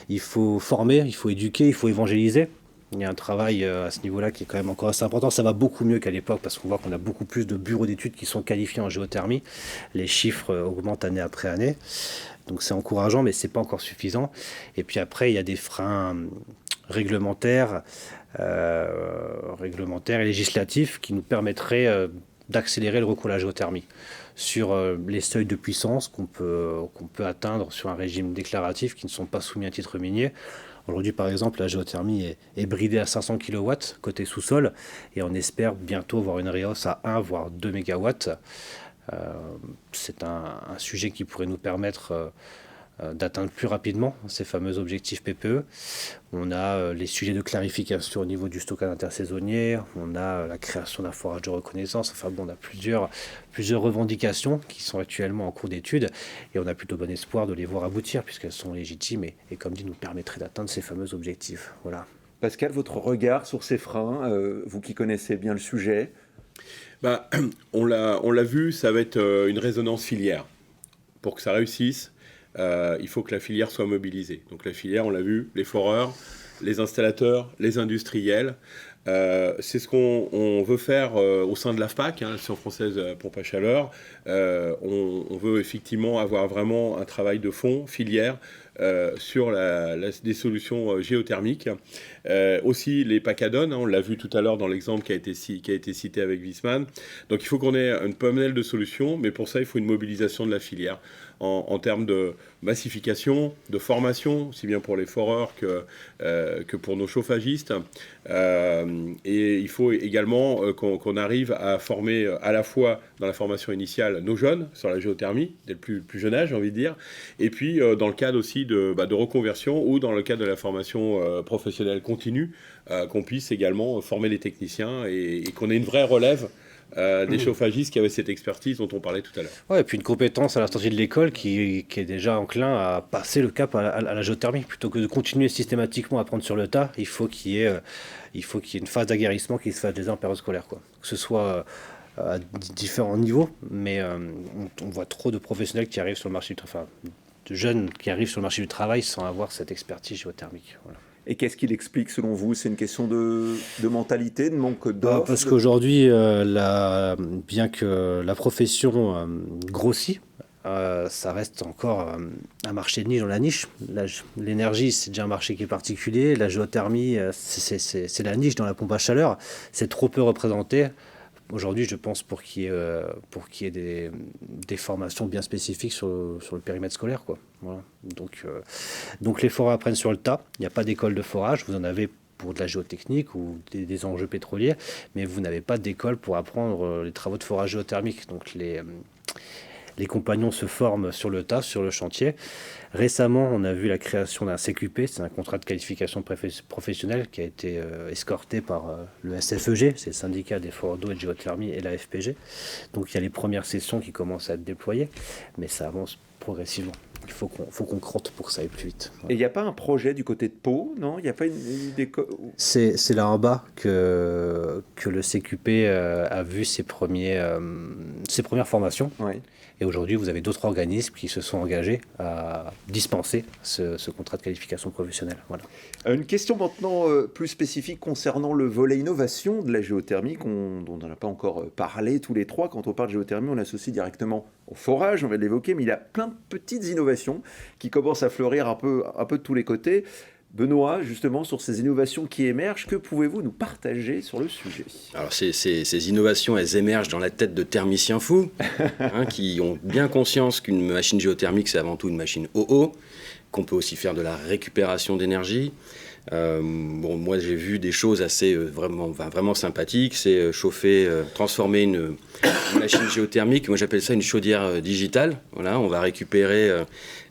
Il faut former, il faut éduquer, il faut évangéliser. Il y a un travail à ce niveau-là qui est quand même encore assez important. Ça va beaucoup mieux qu'à l'époque parce qu'on voit qu'on a beaucoup plus de bureaux d'études qui sont qualifiés en géothermie. Les chiffres augmentent année après année. Donc c'est encourageant, mais ce n'est pas encore suffisant. Et puis après, il y a des freins réglementaires et législatifs qui nous permettraient d'accélérer le recours à la géothermie sur les seuils de puissance qu'on peut atteindre sur un régime déclaratif qui ne sont pas soumis à titre minier. Aujourd'hui, par exemple, la géothermie est bridée à 500 kW côté sous-sol et on espère bientôt voir une rehausse à 1 voire 2 MW. C'est un sujet qui pourrait nous permettre d'atteindre plus rapidement ces fameux objectifs PPE. On a les sujets de clarification au niveau du stockage intersaisonnier, on a la création d'un forage de reconnaissance, enfin bon, on a plusieurs revendications qui sont actuellement en cours d'étude et on a plutôt bon espoir de les voir aboutir puisqu'elles sont légitimes et comme dit, nous permettraient d'atteindre ces fameux objectifs. Voilà. Pascal, votre regard sur ces freins, vous qui connaissez bien le sujet? On l'a vu, ça va être une résonance filière. Pour que ça réussisse, il faut que la filière soit mobilisée. Donc la filière, on l'a vu, les foreurs, les installateurs, les industriels. C'est ce qu'on veut faire au sein de l'AFPAC, l'Association française pompe à chaleur. On veut effectivement avoir vraiment un travail de fond, filière, sur des solutions géothermiques. Aussi les PACADON, on l'a vu tout à l'heure dans l'exemple qui a été cité avec Wiesmann. Donc il faut qu'on ait une pommelle de solutions, mais pour ça il faut une mobilisation de la filière en termes de massification, de formation, aussi bien pour les foreurs que pour nos chauffagistes. Et il faut également qu'on arrive à former à la fois dans la formation initiale nos jeunes sur la géothermie, dès le plus jeune âge, j'ai envie de dire, et puis dans le cadre aussi de reconversion ou dans le cadre de la formation professionnelle continue, qu'on puisse également former les techniciens et qu'on ait une vraie relève des chauffagistes qui avaient cette expertise dont on parlait tout à l'heure. Ouais, et puis une compétence à la sortie de l'école qui est déjà enclin à passer le cap à la géothermie. Plutôt que de continuer systématiquement à apprendre sur le tas, il faut qu'il y ait une phase d'aguerrissement qui se fasse déjà en période scolaire, quoi. Que ce soit à différents niveaux, mais on voit trop de professionnels qui arrivent sur le marché du travail, de jeunes qui arrivent sur le marché du travail sans avoir cette expertise géothermique. Voilà. Et qu'est-ce qu'il explique selon vous? C'est une question de mentalité, de manque d'offres? Parce qu'aujourd'hui, bien que la profession grossit, ça reste encore un marché de niche dans la niche. L'énergie, c'est déjà un marché qui est particulier. La géothermie, c'est la niche dans la pompe à chaleur. C'est trop peu représenté. Aujourd'hui, je pense pour qu'il y ait des formations bien spécifiques sur le périmètre scolaire, quoi. Voilà. Donc les forats apprennent sur le tas. Il n'y a pas d'école de forage. Vous en avez pour de la géotechnique ou des enjeux pétroliers, mais vous n'avez pas d'école pour apprendre les travaux de forage géothermique. Donc les compagnons se forment sur le tas, sur le chantier. Récemment, on a vu la création d'un CQP, c'est un contrat de qualification professionnelle qui a été escorté par le SFEG, c'est le syndicat des foreurs d'eau et de géothermie, et la FPG. Donc il y a les premières sessions qui commencent à être déployées, mais ça avance progressivement. Il faut qu'on crotte pour que ça aille plus vite. Et il n'y a pas un projet du côté de Pau, non? Il n'y a pas une école? C'est là en bas que le CQP a vu ses premières formations. Ouais. Et aujourd'hui, vous avez d'autres organismes qui se sont engagés à dispenser ce contrat de qualification professionnelle. Voilà. Une question maintenant plus spécifique concernant le volet innovation de la géothermie, dont on n'a pas encore parlé tous les trois. Quand on parle de géothermie, on l'associe directement au forage, on va l'évoquer, mais il y a plein de petites innovations qui commencent à fleurir un peu de tous les côtés. Benoît, justement, sur ces innovations qui émergent, que pouvez-vous nous partager sur le sujet? Alors ces innovations, elles émergent dans la tête de thermiciens fous, qui ont bien conscience qu'une machine géothermique, c'est avant tout une machine OO, qu'on peut aussi faire de la récupération d'énergie. Moi j'ai vu des choses assez vraiment sympathiques, c'est transformer une machine géothermique, moi j'appelle ça une chaudière digitale. Voilà, on va récupérer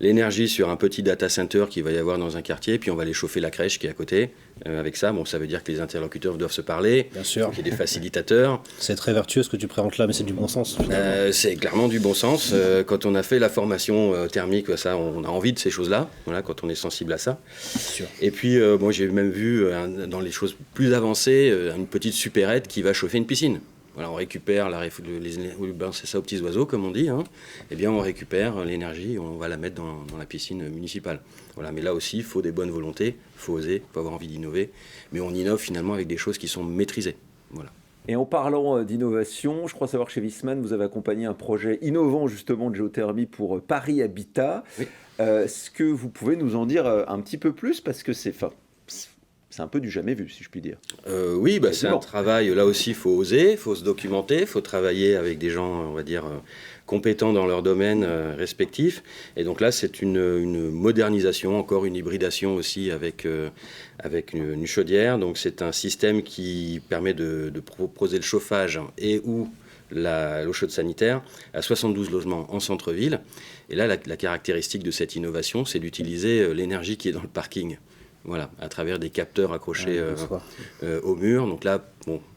l'énergie sur un petit data center qu'il va y avoir dans un quartier, puis on va aller chauffer la crèche qui est à côté. Avec ça, ça veut dire que les interlocuteurs doivent se parler, bien sûr. Qu'il y ait des facilitateurs. C'est très vertueux ce que tu présentes là, mais c'est du bon sens. C'est clairement du bon sens. Quand on a fait la formation thermique, ça, on a envie de ces choses-là, voilà, quand on est sensible à ça. Sûr. Et puis, moi j'ai même vu, dans les choses plus avancées, une petite supérette qui va chauffer une piscine. Voilà, on récupère c'est ça aux petits oiseaux, comme on dit. Eh bien, on récupère l'énergie, on va la mettre dans la piscine municipale. Voilà, mais là aussi, il faut des bonnes volontés, il faut oser, il faut avoir envie d'innover. Mais on innove finalement avec des choses qui sont maîtrisées. Voilà. Et en parlant d'innovation, je crois savoir que chez Viessmann, vous avez accompagné un projet innovant justement de géothermie pour Paris Habitat. Oui. Est-ce que vous pouvez nous en dire un petit peu plus? Parce que c'est un peu du jamais vu, si je puis dire. Oui, c'est un travail, là aussi, il faut oser, il faut se documenter, il faut travailler avec des gens, on va dire, compétents dans leur domaine respectif. Et donc là, c'est une modernisation, encore une hybridation aussi avec une chaudière. Donc c'est un système qui permet de proposer le chauffage et ou l'eau chaude sanitaire à 72 logements en centre-ville. Et là, la caractéristique de cette innovation, c'est d'utiliser l'énergie qui est dans le parking. Voilà, à travers des capteurs accrochés au mur. Donc là,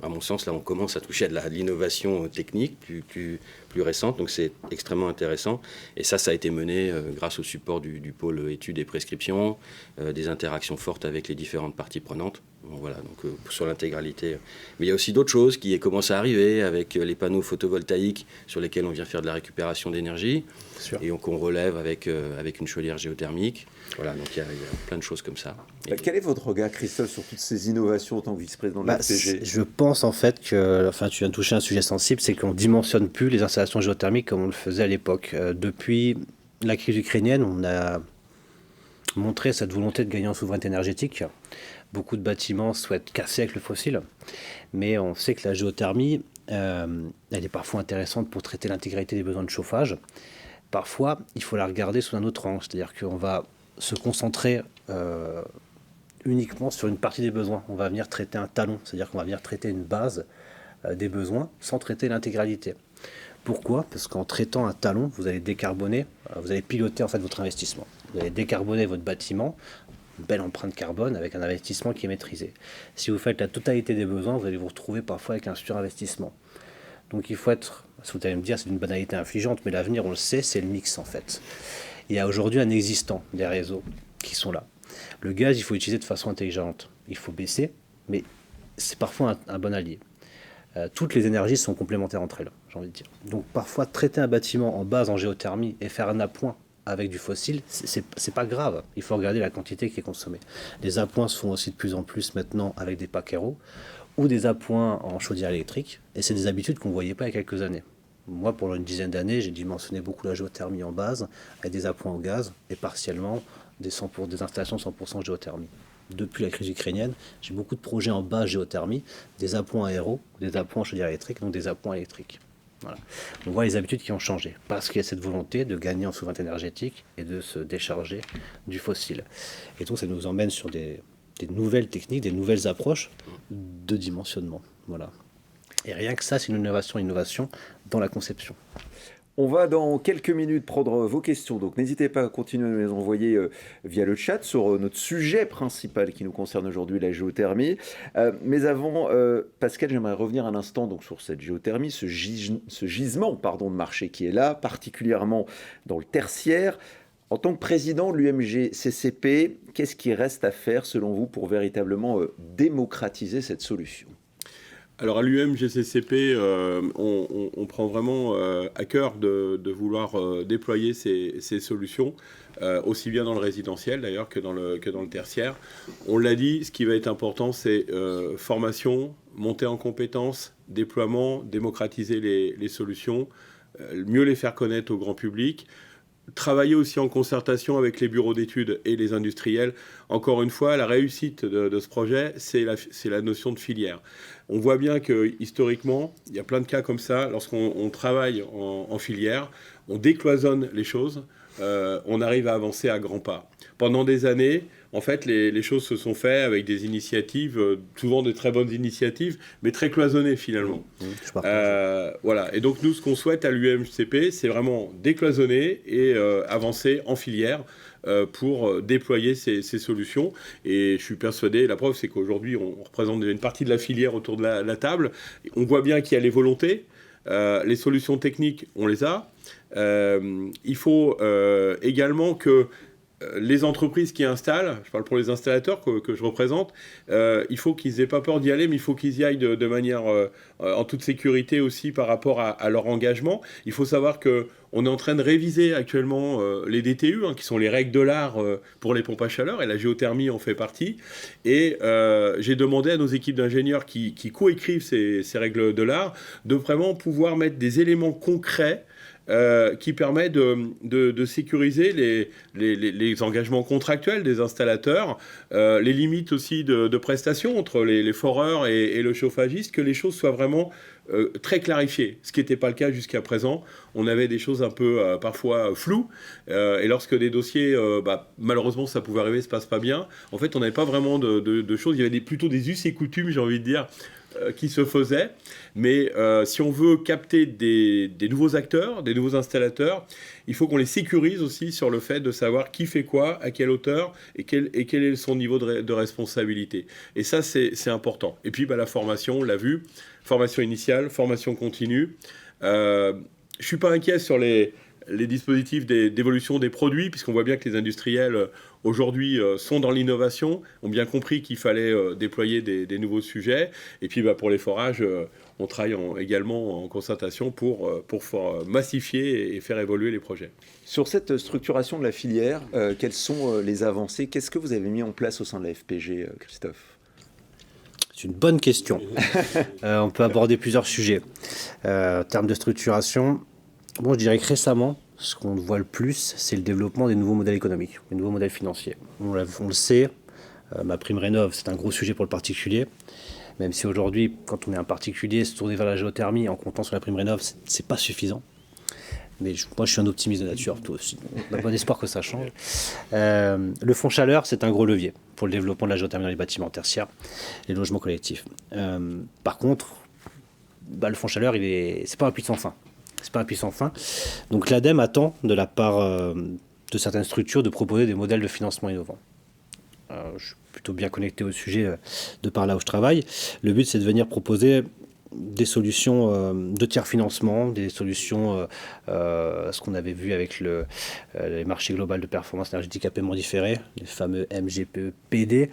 à mon sens, là, on commence à toucher à de l'innovation technique plus récente. Donc c'est extrêmement intéressant. Et ça a été mené grâce au support du pôle études et prescriptions, des interactions fortes avec les différentes parties prenantes. Voilà, donc sur l'intégralité. Mais il y a aussi d'autres choses qui commencent à arriver avec les panneaux photovoltaïques sur lesquels on vient faire de la récupération d'énergie. Et donc on relève avec une chaudière géothermique. Voilà, donc il y a plein de choses comme ça. Quel est votre regard, Christophe, sur toutes ces innovations en tant que vice-président de la FPG? Je pense en fait que, tu viens de toucher un sujet sensible, c'est qu'on ne dimensionne plus les installations géothermiques comme on le faisait à l'époque. Depuis la crise ukrainienne, on a montré cette volonté de gagner en souveraineté énergétique. Beaucoup de bâtiments souhaitent casser avec le fossile, mais on sait que la géothermie, elle est parfois intéressante pour traiter l'intégralité des besoins de chauffage. Parfois, il faut la regarder sous un autre angle, c'est-à-dire qu'on va se concentrer uniquement sur une partie des besoins. On va venir traiter un talon, c'est-à-dire qu'on va venir traiter une base des besoins sans traiter l'intégralité. Pourquoi? Parce qu'en traitant un talon, vous allez décarboner, vous allez piloter en fait votre investissement. Vous allez décarboner votre bâtiment, une belle empreinte carbone avec un investissement qui est maîtrisé. Si vous faites la totalité des besoins, vous allez vous retrouver parfois avec un surinvestissement. Donc il faut être, vous allez me dire c'est une banalité infligeante, mais l'avenir on le sait, c'est le mix en fait. Il y a aujourd'hui un existant des réseaux qui sont là. Le gaz, il faut utiliser de façon intelligente. Il faut baisser, mais c'est parfois un bon allié. Toutes les énergies sont complémentaires entre elles, j'ai envie de dire. Donc parfois, traiter un bâtiment en base en géothermie et faire un appoint avec du fossile, c'est pas grave. Il faut regarder la quantité qui est consommée. Les appoints se font aussi de plus en plus maintenant avec des paqueros ou des appoints en chaudière électrique. Et c'est des habitudes qu'on ne voyait pas il y a quelques années. Moi, pendant une dizaine d'années, j'ai dimensionné beaucoup la géothermie en base, avec des appoints au gaz, et partiellement des installations 100% géothermie. Depuis la crise ukrainienne, j'ai beaucoup de projets en base géothermie, des appoints aéros, des appoints en chaudière électrique, donc des appoints électriques. Voilà. On voit les habitudes qui ont changé, parce qu'il y a cette volonté de gagner en souveraineté énergétique et de se décharger du fossile. Et donc ça nous emmène sur des nouvelles techniques, des nouvelles approches de dimensionnement. Voilà. Et rien que ça, c'est une innovation dans la conception. On va dans quelques minutes prendre vos questions, donc n'hésitez pas à continuer à nous les envoyer via le chat sur notre sujet principal qui nous concerne aujourd'hui, la géothermie. Mais avant, Pascal, j'aimerais revenir un instant donc, sur cette géothermie, ce gisement de marché qui est là, particulièrement dans le tertiaire. En tant que président de l'UMG-CCP, qu'est-ce qui reste à faire selon vous pour véritablement démocratiser cette solution ? Alors à l'UMGCCP, on prend vraiment à cœur de vouloir déployer ces solutions, aussi bien dans le résidentiel d'ailleurs que dans le tertiaire. On l'a dit, ce qui va être important, c'est formation, montée en compétences, déploiement, démocratiser les solutions, mieux les faire connaître au grand public. Travailler aussi en concertation avec les bureaux d'études et les industriels. Encore une fois, la réussite de ce projet, c'est la notion de filière. On voit bien que historiquement, il y a plein de cas comme ça. Lorsqu'on travaille en filière, on décloisonne les choses, on arrive à avancer à grands pas. Pendant des années, en fait, les choses se sont faites avec des initiatives, souvent de très bonnes initiatives, mais très cloisonnées finalement. Voilà. Et donc nous, ce qu'on souhaite à l'UMCP, c'est vraiment décloisonner et avancer en filière pour déployer ces solutions. Et je suis persuadé, la preuve, c'est qu'aujourd'hui, on représente déjà une partie de la filière autour de la table. On voit bien qu'il y a les volontés. Les solutions techniques, on les a. Il faut également que les entreprises qui installent, je parle pour les installateurs que je représente, il faut qu'ils n'aient pas peur d'y aller, mais il faut qu'ils y aillent de manière en toute sécurité aussi par rapport à leur engagement. Il faut savoir qu'on est en train de réviser actuellement les DTU, qui sont les règles de l'art pour les pompes à chaleur, et la géothermie en fait partie. Et j'ai demandé à nos équipes d'ingénieurs qui coécrivent ces règles de l'art de vraiment pouvoir mettre des éléments concrets qui permet de sécuriser les engagements contractuels des installateurs, les limites aussi de prestations entre les foreurs et le chauffagiste, que les choses soient vraiment très clarifiées, ce qui n'était pas le cas jusqu'à présent. On avait des choses un peu parfois floues, et lorsque des dossiers, malheureusement ça pouvait arriver, ça se passe pas bien, en fait on n'avait pas vraiment de choses, il y avait plutôt des us et coutumes, j'ai envie de dire, qui se faisaient. Mais si on veut capter des nouveaux acteurs, des nouveaux installateurs, il faut qu'on les sécurise aussi sur le fait de savoir qui fait quoi, à quelle hauteur et quel est son niveau de responsabilité. Et ça, c'est important. Et puis la formation, on l'a vu, formation initiale, formation continue. Je ne suis pas inquiet sur les dispositifs d'évolution des produits, puisqu'on voit bien que les industriels aujourd'hui sont dans l'innovation, ont bien compris qu'il fallait déployer des nouveaux sujets. Et puis pour les forages, on travaille également en concertation pour massifier et faire évoluer les projets. Sur cette structuration de la filière, quelles sont les avancées ? Qu'est-ce que vous avez mis en place au sein de la FPG, Christophe ? C'est une bonne question. On peut aborder plusieurs sujets. En termes de structuration, je dirais que récemment, ce qu'on voit le plus, c'est le développement des nouveaux modèles économiques, des nouveaux modèles financiers. On le sait, MaPrimeRénov', c'est un gros sujet pour le particulier. Même si aujourd'hui, quand on est un particulier, se tourner vers la géothermie en comptant sur MaPrimeRénov', c'est pas suffisant. Mais moi, je suis un optimiste de nature, toi aussi. On a bon espoir que ça change. Le fonds chaleur, c'est un gros levier pour le développement de la géothermie dans les bâtiments tertiaires, les logements collectifs. Par contre, le fonds chaleur, c'est pas un puits sans fin. C'est pas un puits sans fin. Donc l'ADEME attend de la part de certaines structures de proposer des modèles de financement innovants. Je suis plutôt bien connecté au sujet de par là où je travaille. Le but, c'est de venir proposer des solutions de tiers financement, des solutions, ce qu'on avait vu avec les marchés globaux de performance énergétique à paiement différé, les fameux MGPD,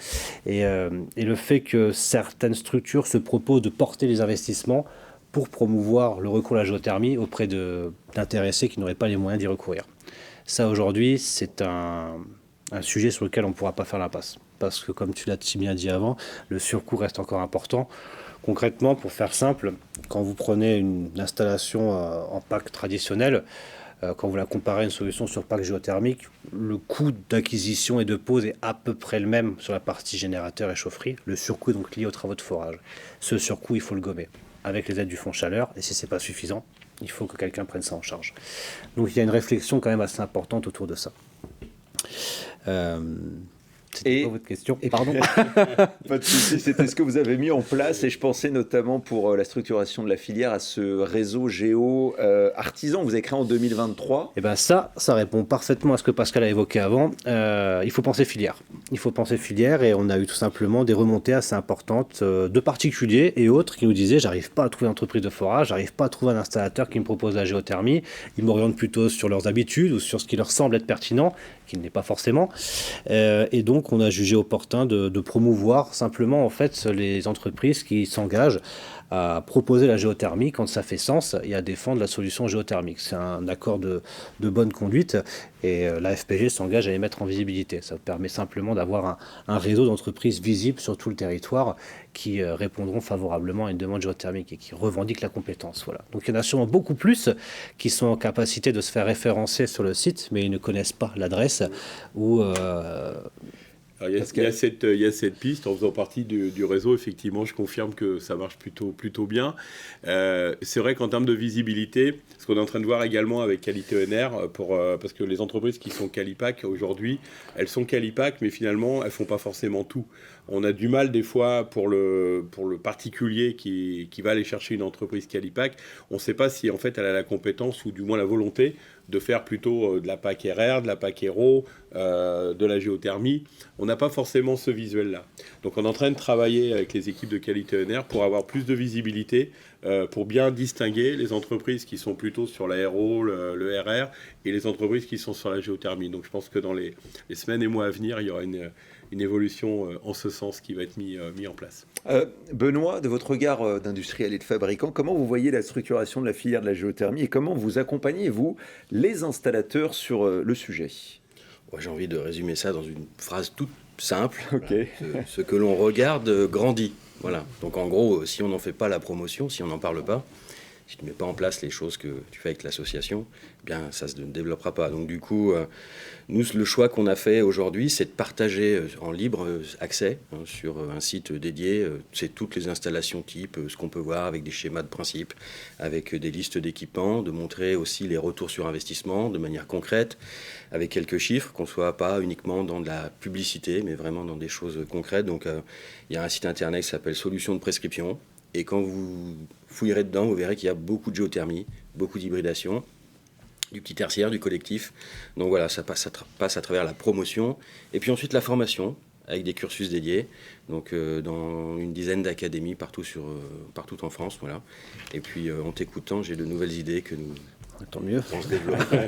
et le fait que certaines structures se proposent de porter les investissements pour promouvoir le recours à la géothermie auprès d'intéressés qui n'auraient pas les moyens d'y recourir. Ça, aujourd'hui, c'est un sujet sur lequel on ne pourra pas faire l'impasse. parce que comme tu l'as si bien dit avant, le surcoût reste encore important. Concrètement, pour faire simple, quand vous prenez une installation en pack traditionnel, quand vous la comparez à une solution sur pack géothermique, le coût d'acquisition et de pose est à peu près le même sur la partie générateur et chaufferie. Le surcoût est donc lié aux travaux de forage. Ce surcoût, il faut le gommer avec les aides du fonds chaleur, et si ce n'est pas suffisant, il faut que quelqu'un prenne ça en charge. Donc il y a une réflexion quand même assez importante autour de ça. C'était quoi votre question? Pardon. Pas de souci, c'était ce que vous avez mis en place, et je pensais notamment pour la structuration de la filière à ce réseau géo artisan que vous avez créé en 2023. Et bien ça répond parfaitement à ce que Pascal a évoqué avant. Il faut penser filière. Il faut penser filière, et on a eu tout simplement des remontées assez importantes de particuliers et autres qui nous disaient: j'arrive pas à trouver une entreprise de forage, j'arrive pas à trouver un installateur qui me propose la géothermie. Ils m'orientent plutôt sur leurs habitudes ou sur ce qui leur semble être pertinent, qui n'est pas forcément. Et donc on a jugé opportun de promouvoir simplement en fait les entreprises qui s'engagent à proposer la géothermie quand ça fait sens et à défendre la solution géothermique. C'est un accord de bonne conduite, et la FPG s'engage à les mettre en visibilité. Ça permet simplement d'avoir un réseau d'entreprises visibles sur tout le territoire qui répondront favorablement à une demande géothermique et qui revendiquent la compétence. Voilà. Donc il y en a sûrement beaucoup plus qui sont en capacité de se faire référencer sur le site, mais ils ne connaissent pas l'adresse ou... Il y a cette piste, en faisant partie du réseau, effectivement, je confirme que ça marche plutôt bien. C'est vrai qu'en termes de visibilité, ce qu'on est en train de voir également avec Qualité ENR, parce que les entreprises qui sont Qualipack aujourd'hui, elles sont Qualipack, mais finalement, elles ne font pas forcément tout. On a du mal des fois pour le particulier qui va aller chercher une entreprise Qualipack. On ne sait pas si en fait elle a la compétence ou du moins la volonté de faire plutôt de la PAC RR, de la PAC Aero, de la géothermie. On n'a pas forcément ce visuel-là. Donc on est en train de travailler avec les équipes de Qualité ENR pour avoir plus de visibilité, pour bien distinguer les entreprises qui sont plutôt sur l'aéro, le RR, et les entreprises qui sont sur la géothermie. Donc je pense que dans les semaines et mois à venir, il y aura une évolution en ce sens qui va être mis en place. Benoît, de votre regard d'industriel et de fabricant, comment vous voyez la structuration de la filière de la géothermie et comment vous accompagnez-vous les installateurs sur le sujet? J'ai envie de résumer ça dans une phrase toute simple. Okay. Ce que l'on regarde grandit. Voilà. Donc en gros, si on n'en fait pas la promotion, si on n'en parle pas, si tu ne mets pas en place les choses que tu fais avec l'association, eh bien ça ne se développera pas. Donc du coup, nous, le choix qu'on a fait aujourd'hui, c'est de partager en libre accès sur un site dédié. C'est toutes les installations type, ce qu'on peut voir avec des schémas de principe, avec des listes d'équipements, de montrer aussi les retours sur investissement de manière concrète, avec quelques chiffres, qu'on ne soit pas uniquement dans de la publicité, mais vraiment dans des choses concrètes. Donc il y a un site internet qui s'appelle Solutions de prescription. Et quand vous fouillerez dedans, vous verrez qu'il y a beaucoup de géothermie, beaucoup d'hybridation, du petit tertiaire, du collectif. Donc voilà, ça passe à travers la promotion. Et puis ensuite la formation, avec des cursus dédiés, donc dans une dizaine d'académies partout en France. Voilà. Et puis en t'écoutant, j'ai de nouvelles idées que nous... Tant mieux,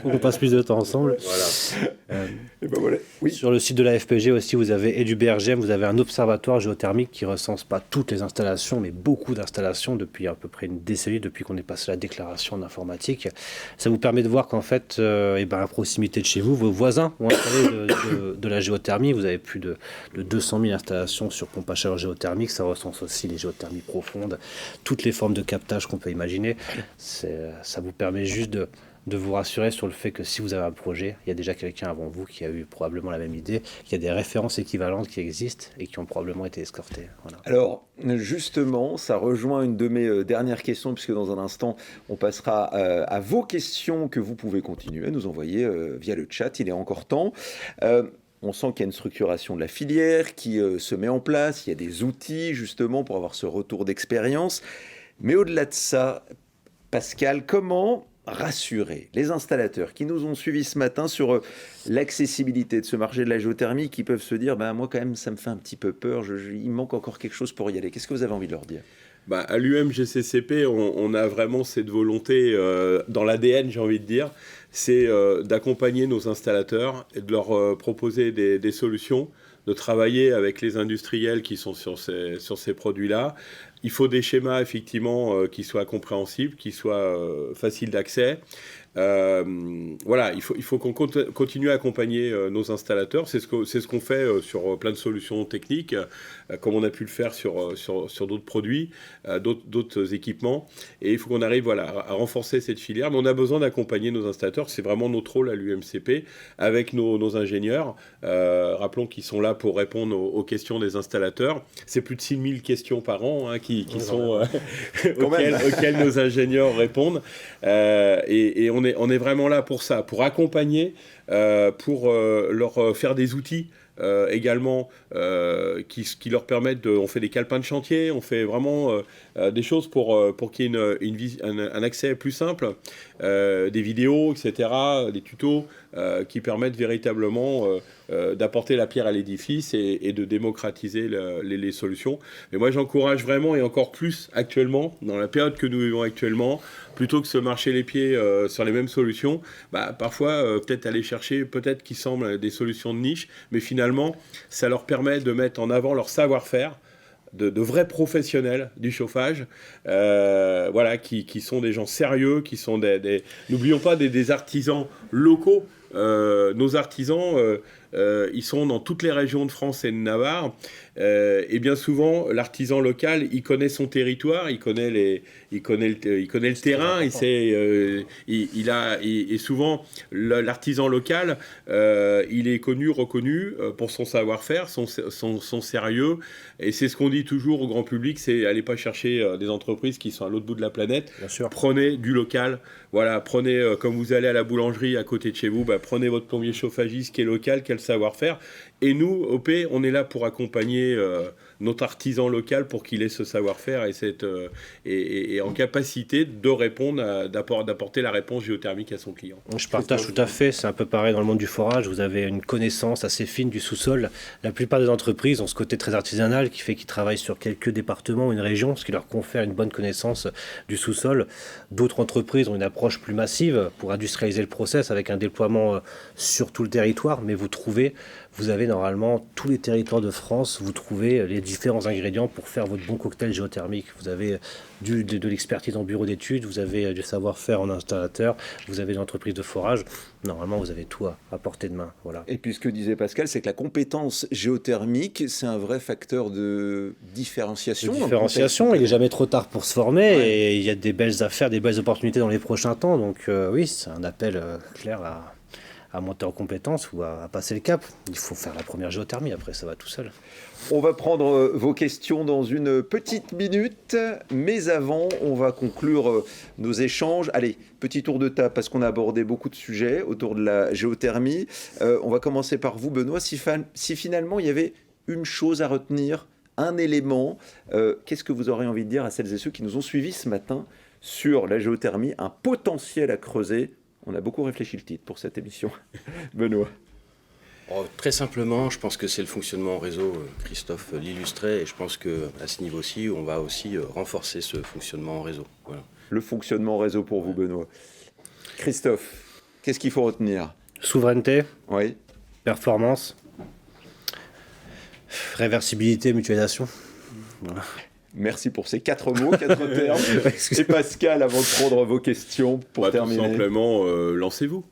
on passe plus de temps ensemble. Voilà. Voilà. Oui. Sur le site de la FPG aussi, vous avez, et du BRGM, vous avez un observatoire géothermique qui recense pas toutes les installations, mais beaucoup d'installations depuis à peu près une décennie, depuis qu'on est passé à la déclaration en informatique. Ça vous permet de voir qu'en fait, à proximité de chez vous, vos voisins ont installé de la géothermie. Vous avez plus de 200 000 installations sur pompe à chaleur géothermique. Ça recense aussi les géothermies profondes, toutes les formes de captage qu'on peut imaginer. Ça vous permet juste de vous rassurer sur le fait que si vous avez un projet, il y a déjà quelqu'un avant vous qui a eu probablement la même idée, qu'il y a des références équivalentes qui existent et qui ont probablement été escortées. Voilà. Alors, justement, ça rejoint une de mes dernières questions, puisque dans un instant, on passera à vos questions que vous pouvez continuer à nous envoyer via le chat. Il est encore temps. On sent qu'il y a une structuration de la filière qui se met en place. Il y a des outils, justement, pour avoir ce retour d'expérience. Mais au-delà de ça, Pascal, comment rassurer les installateurs qui nous ont suivis ce matin sur l'accessibilité de ce marché de la géothermie, qui peuvent se dire moi quand même ça me fait un petit peu peur, il manque encore quelque chose pour y aller. Qu'est-ce que vous avez envie de leur dire? À l'UMGCCP, on a vraiment cette volonté dans l'ADN, j'ai envie de dire, c'est d'accompagner nos installateurs et de leur proposer des solutions, de travailler avec les industriels qui sont sur ces produits-là. Il faut des schémas, effectivement, qui soient compréhensibles, qui soient faciles d'accès. Voilà, il faut qu'on continue à accompagner nos installateurs. C'est ce qu'on fait sur plein de solutions techniques, comme on a pu le faire sur d'autres produits, d'autres équipements. Et il faut qu'on arrive à renforcer cette filière. Mais on a besoin d'accompagner nos installateurs. C'est vraiment notre rôle à l'UMCP avec nos ingénieurs. Rappelons qu'ils sont là pour répondre aux questions des installateurs. C'est plus de 6000 questions par an qui sont auxquelles nos ingénieurs répondent. Et on est vraiment là pour ça, pour accompagner, pour leur faire des outils également qui leur permettent on fait des calepins de chantier, on fait vraiment des choses pour qu'il y ait un accès plus simple, des vidéos, etc., des tutos qui permettent véritablement d'apporter la pierre à l'édifice et de démocratiser les solutions. Mais moi, j'encourage vraiment, et encore plus actuellement, dans la période que nous vivons actuellement, plutôt que se marcher les pieds sur les mêmes solutions, parfois peut-être aller chercher, peut-être qui semblent des solutions de niche, mais finalement, ça leur permet de mettre en avant leur savoir-faire, de vrais professionnels du chauffage, qui sont des gens sérieux, qui sont n'oublions pas des artisans locaux. Nos artisans, ils sont dans toutes les régions de France et de Navarre. Et bien souvent, l'artisan local, il connaît son territoire, il connaît le terrain, et souvent l'artisan local, il est connu, reconnu pour son savoir-faire, son sérieux. Et c'est ce qu'on dit toujours au grand public, c'est allez pas chercher des entreprises qui sont à l'autre bout de la planète. Bien sûr. Prenez du local. Voilà, prenez, comme vous allez à la boulangerie à côté de chez vous, prenez votre plombier chauffagiste qui est local, qui a le savoir-faire. Et nous, OP, on est là pour accompagner notre artisan local pour qu'il ait ce savoir-faire et en capacité de répondre, d'apporter la réponse géothermique à son client. Je partage tout à fait, c'est un peu pareil dans le monde du forage, vous avez une connaissance assez fine du sous-sol. La plupart des entreprises ont ce côté très artisanal qui fait qu'ils travaillent sur quelques départements ou une région, ce qui leur confère une bonne connaissance du sous-sol. D'autres entreprises ont une approche plus massive pour industrialiser le process avec un déploiement sur tout le territoire, mais vous avez normalement tous les territoires de France, vous trouvez les différents ingrédients pour faire votre bon cocktail géothermique. Vous avez de l'expertise en bureau d'études, vous avez du savoir-faire en installateur, vous avez l'entreprise de forage. Normalement, vous avez tout à portée de main. Voilà. Et puis ce que disait Pascal, c'est que la compétence géothermique, c'est un vrai facteur de différenciation. Il n'est jamais trop tard pour se former et il y a des belles affaires, des belles opportunités dans les prochains temps. Donc oui, c'est un appel clair à monter en compétence ou à passer le cap. Il faut faire la première géothermie, après ça va tout seul. On va prendre vos questions dans une petite minute, mais avant, on va conclure nos échanges. Allez, petit tour de table, parce qu'on a abordé beaucoup de sujets autour de la géothermie. On va commencer par vous, Benoît. Si finalement, il y avait une chose à retenir, un élément, qu'est-ce que vous aurez envie de dire à celles et ceux qui nous ont suivis ce matin sur la géothermie, un potentiel à creuser? On a beaucoup réfléchi le titre pour cette émission. Benoît. Très simplement, je pense que c'est le fonctionnement en réseau. Christophe l'illustrait et je pense qu'à ce niveau-ci, on va aussi renforcer ce fonctionnement en réseau. Voilà. Le fonctionnement en réseau pour vous, Benoît. Christophe, qu'est-ce qu'il faut retenir? Souveraineté, oui. Performance, réversibilité, mutualisation. Voilà. Merci pour ces 4 mots, 4 termes. Et Pascal, avant de prendre vos questions pour terminer. Tout simplement, lancez-vous.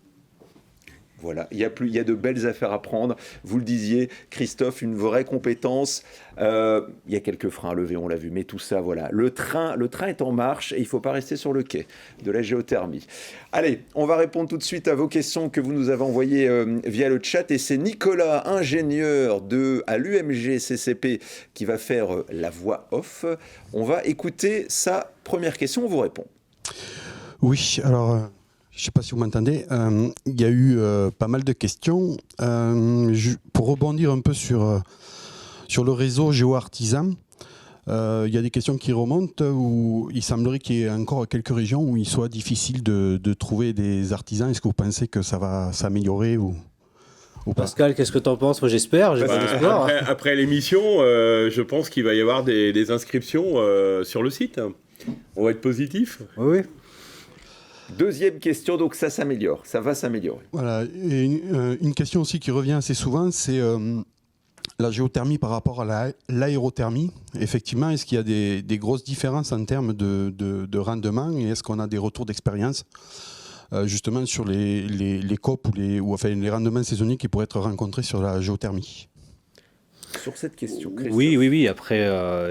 Voilà, il y a de belles affaires à prendre. Vous le disiez, Christophe, une vraie compétence. Il y a quelques freins à lever, on l'a vu, mais tout ça, voilà. Le train est en marche et il ne faut pas rester sur le quai de la géothermie. Allez, on va répondre tout de suite à vos questions que vous nous avez envoyées via le chat. Et c'est Nicolas, ingénieur à l'UMG CCP, qui va faire la voix off. On va écouter sa première question, on vous répond. Oui, alors... Je ne sais pas si vous m'entendez, il y a eu pas mal de questions. Pour rebondir un peu sur le réseau géo-artisan, il y a des questions qui remontent où il semblerait qu'il y ait encore quelques régions où il soit difficile de trouver des artisans. Est-ce que vous pensez que ça va s'améliorer ou pas? Pascal, qu'est-ce que tu en penses? Moi j'espère. Après l'émission, je pense qu'il va y avoir des inscriptions sur le site. On va être positif. Oui. Deuxième question, donc ça s'améliore, ça va s'améliorer. Voilà, et une question aussi qui revient assez souvent, c'est la géothermie par rapport à l'aérothermie. Effectivement, est-ce qu'il y a des grosses différences en termes de rendement et est-ce qu'on a des retours d'expérience justement sur les COP ou enfin, les rendements saisonniers qui pourraient être rencontrés sur la géothermie. Sur cette question, Christophe. Oui. Après,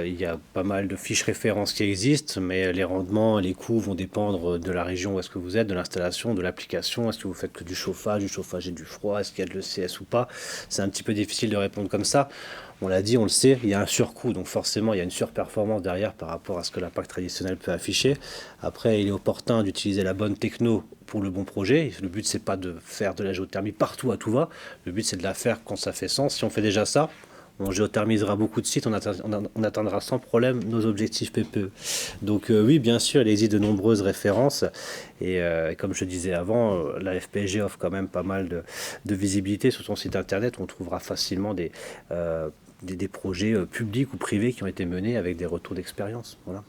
il y a pas mal de fiches références qui existent, mais les rendements, les coûts vont dépendre de la région où est-ce que vous êtes, de l'installation, de l'application. Est-ce que vous faites que du chauffage et du froid? Est-ce qu'il y a de l'ECS ou pas? C'est un petit peu difficile de répondre comme ça. On l'a dit, on le sait, il y a un surcoût, donc forcément il y a une surperformance derrière par rapport à ce que la PAC traditionnelle peut afficher. Après, il est opportun d'utiliser la bonne techno pour le bon projet. Le but, c'est pas de faire de la géothermie partout à tout va. Le but, c'est de la faire quand ça fait sens. Si on fait déjà ça, on géothermisera beaucoup de sites, on atteindra sans problème nos objectifs PPE. Donc oui, bien sûr, il existe de nombreuses références. Et comme je disais avant, la FPG offre quand même pas mal de visibilité sur son site internet. On trouvera facilement des projets publics ou privés qui ont été menés avec des retours d'expérience. Voilà.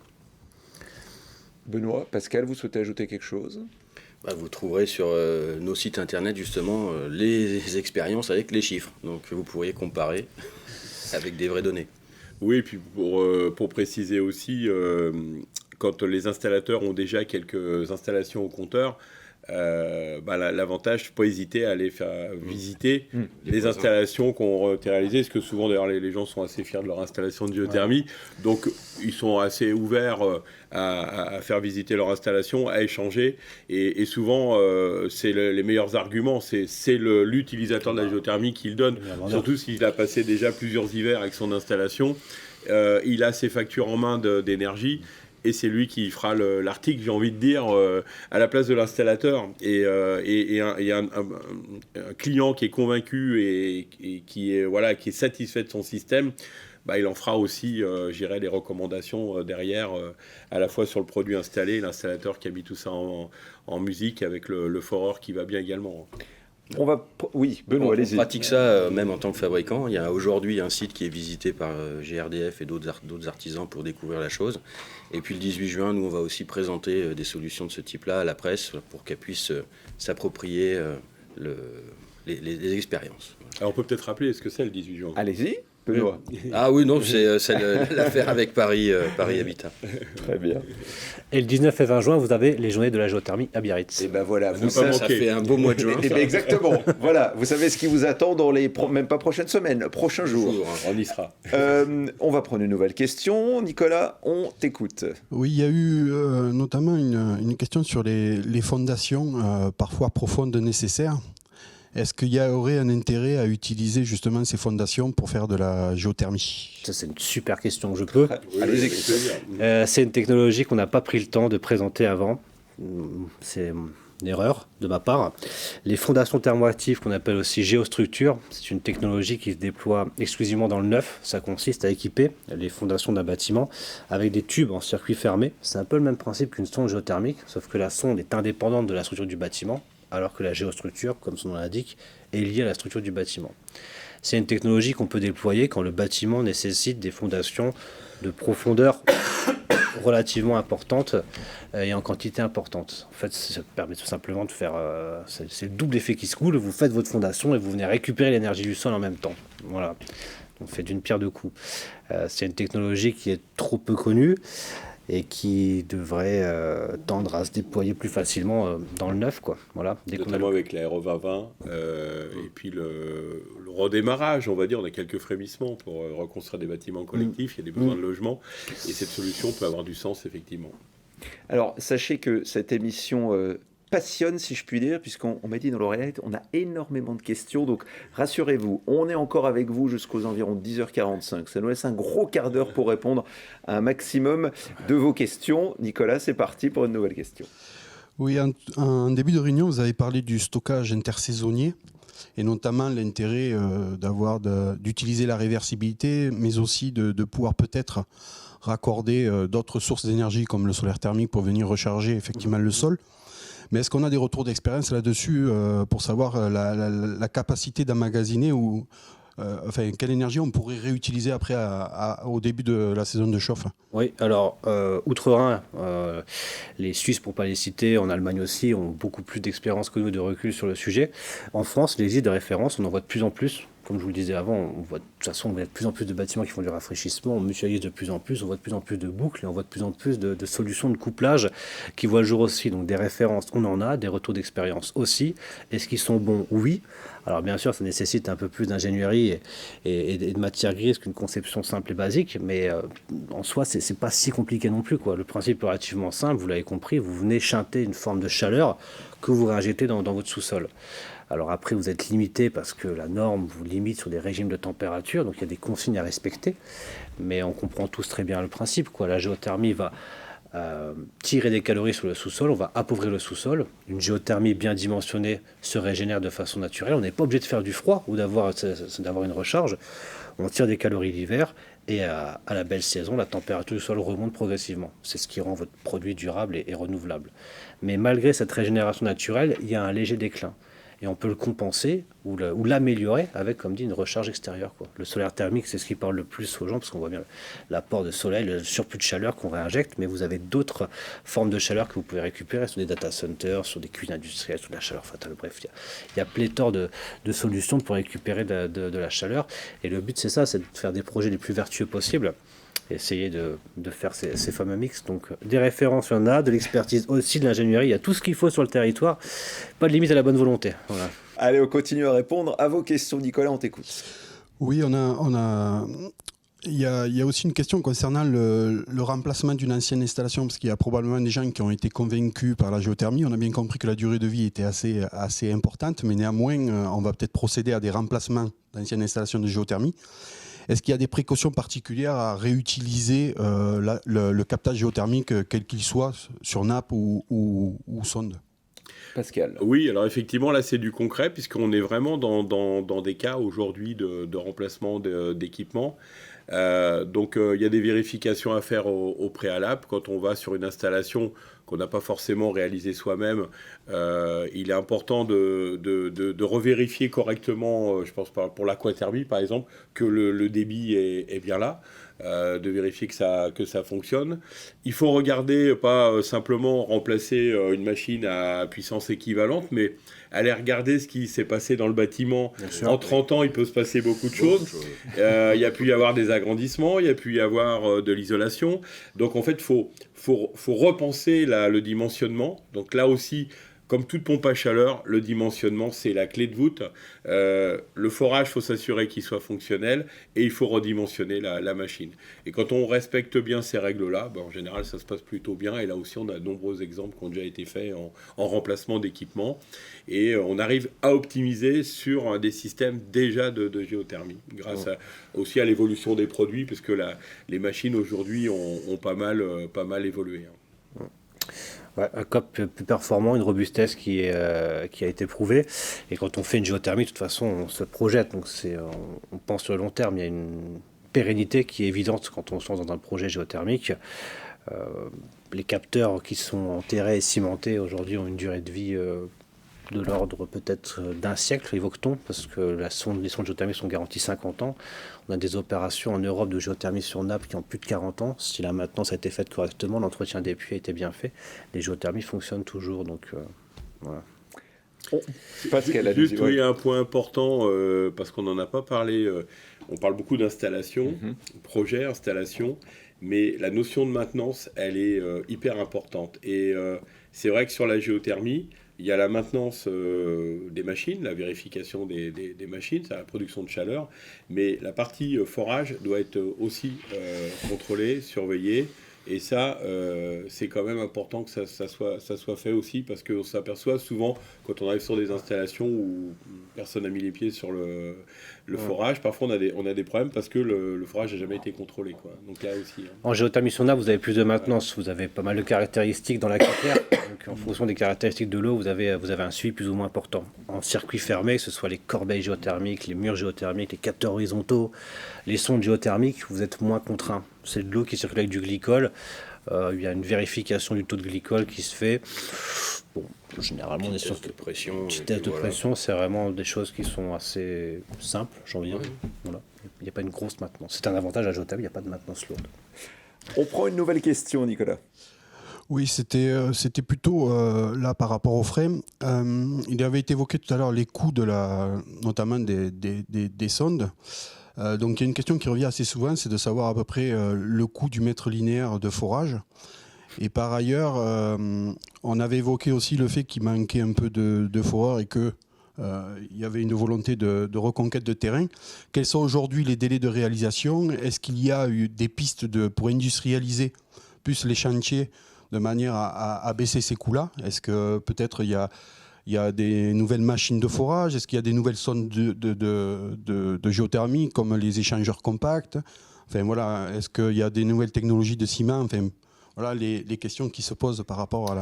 Benoît, Pascal, vous souhaitez ajouter quelque chose? Vous trouverez sur nos sites internet justement les expériences avec les chiffres. Donc vous pourriez comparer avec des vraies données. Oui, et puis pour préciser aussi, quand les installateurs ont déjà quelques installations au compteur, l'avantage, il ne faut pas hésiter à aller faire visiter les installations qu'on a réalisées, parce que souvent d'ailleurs les gens sont assez fiers de leur installation de géothermie, donc ils sont assez ouverts à faire visiter leur installation, à échanger, et souvent c'est les meilleurs arguments, c'est l'utilisateur de la géothermie qui le donne, surtout s'il a passé déjà plusieurs hivers avec son installation, il a ses factures en main d'énergie, et c'est lui qui fera l'article, j'ai envie de dire, à la place de l'installateur. Et un client qui est convaincu et qui est satisfait de son système, il en fera aussi, les recommandations derrière, à la fois sur le produit installé, l'installateur qui a mis tout ça en musique, avec le foreur qui va bien également. Oui, Benoît, allez-y. On pratique ça même en tant que fabricant. Il y a aujourd'hui un site qui est visité par GRDF et d'autres artisans pour découvrir la chose. Et puis le 18 juin, nous, on va aussi présenter des solutions de ce type-là à la presse pour qu'elle puisse s'approprier les expériences. Alors on peut peut-être rappeler ce que c'est le 18 juin. Allez-y, Benoît. Ah oui, non, c'est l'affaire avec Paris Habitat. Très bien. Et le 19 et 20 juin, vous avez les journées de la géothermie à Biarritz. Et ben voilà, Ça fait un beau mois de juin. Exactement. Voilà, vous savez ce qui vous attend dans les même pas prochaines semaines, prochains jours. On y sera. On va prendre une nouvelle question. Nicolas, on t'écoute. Oui, il y a eu notamment une question sur les fondations, parfois profondes nécessaires. Est-ce qu'il y aurait un intérêt à utiliser justement ces fondations pour faire de la géothermie? Ça, c'est une super question que je peux. Allez-y. C'est une technologie qu'on n'a pas pris le temps de présenter avant. C'est une erreur de ma part. Les fondations thermoactives, qu'on appelle aussi géostructures, c'est une technologie qui se déploie exclusivement dans le neuf. Ça consiste à équiper les fondations d'un bâtiment avec des tubes en circuit fermé. C'est un peu le même principe qu'une sonde géothermique, sauf que la sonde est indépendante de la structure du bâtiment, alors que la géostructure, comme son nom l'indique, est liée à la structure du bâtiment. C'est une technologie qu'on peut déployer quand le bâtiment nécessite des fondations de profondeur relativement importante et en quantité importante. En fait, ça permet tout simplement de faire... c'est le double effet qui se coule. Vous faites votre fondation et vous venez récupérer l'énergie du sol en même temps. Voilà. On fait d'une pierre deux coups. C'est une technologie qui est trop peu connue et qui devrait tendre à se déployer plus facilement dans le neuf, quoi. Voilà. Notamment avec l'Aéro 2020 et puis le redémarrage, on va dire, on a quelques frémissements pour reconstruire des bâtiments collectifs, il y a des besoins de logement, et cette solution peut avoir du sens, effectivement. Alors, sachez que cette émission passionne, si je puis dire, puisqu'on m'a dit dans l'oreillette, on a énormément de questions, donc rassurez-vous, on est encore avec vous jusqu'aux environs 10h45. Ça nous laisse un gros quart d'heure pour répondre à un maximum de vos questions. Nicolas, c'est parti pour une nouvelle question. Oui, en début de réunion, vous avez parlé du stockage intersaisonnier et notamment l'intérêt d'utiliser la réversibilité, mais aussi de pouvoir peut-être raccorder d'autres sources d'énergie comme le solaire thermique pour venir recharger effectivement le sol. Mais est-ce qu'on a des retours d'expérience là-dessus pour savoir la capacité d'emmagasiner ou quelle énergie on pourrait réutiliser après au début de la saison de chauffe? Oui, alors, outre-Rhin, les Suisses, pour ne pas les citer, en Allemagne aussi, ont beaucoup plus d'expérience que nous, de recul sur le sujet. En France, les îles de référence, on en voit de plus en plus, comme je vous le disais avant, on voit de toute façon, on voit de plus en plus de bâtiments qui font du rafraîchissement, on mutualise de plus en plus, on voit de plus en plus de boucles et on voit de plus en plus de solutions de couplage qui voient le jour aussi. Donc des références, on en a, des retours d'expérience aussi. Est-ce qu'ils sont bons? Oui. Alors bien sûr, ça nécessite un peu plus d'ingénierie et de matière grise qu'une conception simple et basique, mais en soi, c'est pas si compliqué non plus, quoi. Le principe est relativement simple, vous l'avez compris, vous venez chanter une forme de chaleur que vous réinjectez dans votre sous-sol. Alors après, vous êtes limité parce que la norme vous limite sur des régimes de température, donc il y a des consignes à respecter, mais on comprend tous très bien le principe, quoi. La géothermie va tirer des calories sur le sous-sol, on va appauvrir le sous-sol. Une géothermie bien dimensionnée se régénère de façon naturelle. On n'est pas obligé de faire du froid ou d'avoir une recharge. On tire des calories l'hiver et à la belle saison, la température du sol remonte progressivement. C'est ce qui rend votre produit durable et renouvelable. Mais malgré cette régénération naturelle, il y a un léger déclin. Et on peut le compenser ou l'améliorer avec, comme dit, une recharge extérieure, quoi. Le solaire thermique, c'est ce qui parle le plus aux gens, parce qu'on voit bien l'apport de soleil, le surplus de chaleur qu'on réinjecte, mais vous avez d'autres formes de chaleur que vous pouvez récupérer sur des data centers, sur des cuisines industrielles, sur de la chaleur fatale. Bref, il y a pléthore de solutions pour récupérer de la chaleur. Et le but, c'est ça, c'est de faire des projets les plus vertueux possibles. Essayer de faire ces fameux mix. Donc des références, il y en a, de l'expertise aussi, de l'ingénierie, il y a tout ce qu'il faut sur le territoire. Pas de limite à la bonne volonté. Voilà. Allez, on continue à répondre à vos questions. Nicolas, on t'écoute. Oui, il y a aussi une question concernant le remplacement d'une ancienne installation, parce qu'il y a probablement des gens qui ont été convaincus par la géothermie. On a bien compris que la durée de vie était assez importante, mais néanmoins, on va peut-être procéder à des remplacements d'anciennes installations de géothermie. Est-ce qu'il y a des précautions particulières à réutiliser le captage géothermique, quel qu'il soit, sur nappe ou sonde? Pascal. Oui, alors effectivement, là, c'est du concret, puisqu'on est vraiment dans des cas aujourd'hui de remplacement d'équipements. Donc, il y a des vérifications à faire au préalable. Quand on va sur une installation qu'on n'a pas forcément réalisée soi-même, il est important de revérifier correctement, je pense pour l'aquathermie par exemple, que le débit est bien là. De vérifier que ça fonctionne. Il faut regarder, pas simplement remplacer une machine à puissance équivalente, mais aller regarder ce qui s'est passé dans le bâtiment. En 30 ans, il peut se passer beaucoup de choses. Il y a pu y avoir des agrandissements, il y a pu y avoir de l'isolation. Donc en fait, il faut repenser le dimensionnement. Donc là aussi, comme toute pompe à chaleur, le dimensionnement, c'est la clé de voûte. Le forage, il faut s'assurer qu'il soit fonctionnel et il faut redimensionner la machine. Et quand on respecte bien ces règles-là, en général, ça se passe plutôt bien. Et là aussi, on a de nombreux exemples qui ont déjà été faits en remplacement d'équipements. Et on arrive à optimiser sur des systèmes déjà de géothermie, grâce aussi à l'évolution des produits, parce que les machines aujourd'hui ont pas mal évolué. Ouais, un COP plus performant, une robustesse qui a été prouvée. Et quand on fait une géothermie, de toute façon, on se projette. Donc on pense sur le long terme. Il y a une pérennité qui est évidente quand on se lance dans un projet géothermique. Les capteurs qui sont enterrés et cimentés aujourd'hui ont une durée de vie de l'ordre peut-être d'un siècle, évoque-t-on, parce que les sondes géothermiques sont garanties 50 ans. On a des opérations en Europe de géothermie sur nappe qui ont plus de 40 ans. Si la maintenance a été faite correctement, l'entretien des puits a été bien fait, les géothermies fonctionnent toujours. Donc voilà. Pascal, juste, oui, un point important, parce qu'on n'en a pas parlé. On parle beaucoup d'installation, projet, installation, mais la notion de maintenance, elle est hyper importante. Et c'est vrai que sur la géothermie, il y a la maintenance des machines, la vérification des machines, c'est la production de chaleur, mais la partie forage doit être aussi contrôlée, surveillée. Et ça, c'est quand même important que ça soit fait aussi, parce qu'on s'aperçoit souvent, quand on arrive sur des installations où personne n'a mis les pieds sur le forage, parfois on a des problèmes parce que le forage n'a jamais été contrôlé, quoi. Donc là aussi. En géothermie sur nappe, vous avez plus de maintenance, vous avez pas mal de caractéristiques dans la cratère. Donc en fonction des caractéristiques de l'eau, vous avez un suivi plus ou moins important. En circuit fermé, que ce soit les corbeilles géothermiques, les murs géothermiques, les capteurs horizontaux, les sondes géothermiques, vous êtes moins contraint. C'est de l'eau qui circule avec du glycol. Il y a une vérification du taux de glycol qui se fait. Bon, généralement, on est sur de pression. Petit test de pression, c'est vraiment des choses qui sont assez simples, j'ai envie de dire. Voilà. Il n'y a pas une grosse maintenance. C'est un avantage à la géothermie, il n'y a pas de maintenance lourde. On prend une nouvelle question, Nicolas. Oui, c'était plutôt là par rapport aux frais. Il avait été évoqué tout à l'heure les coûts notamment des sondes. Donc il y a une question qui revient assez souvent, c'est de savoir à peu près le coût du mètre linéaire de forage. Et par ailleurs, on avait évoqué aussi le fait qu'il manquait un peu de foreurs et que il y avait une volonté de reconquête de terrain. Quels sont aujourd'hui les délais de réalisation? Est-ce qu'il y a eu des pistes pour industrialiser plus les chantiers de manière à baisser ces coûts-là? Est-ce que peut-être il y a des nouvelles machines de forage? Est-ce qu'il y a des nouvelles sondes de géothermie comme les échangeurs compacts? Enfin, voilà, est-ce qu'il y a des nouvelles technologies de ciment? Enfin, voilà les questions qui se posent par rapport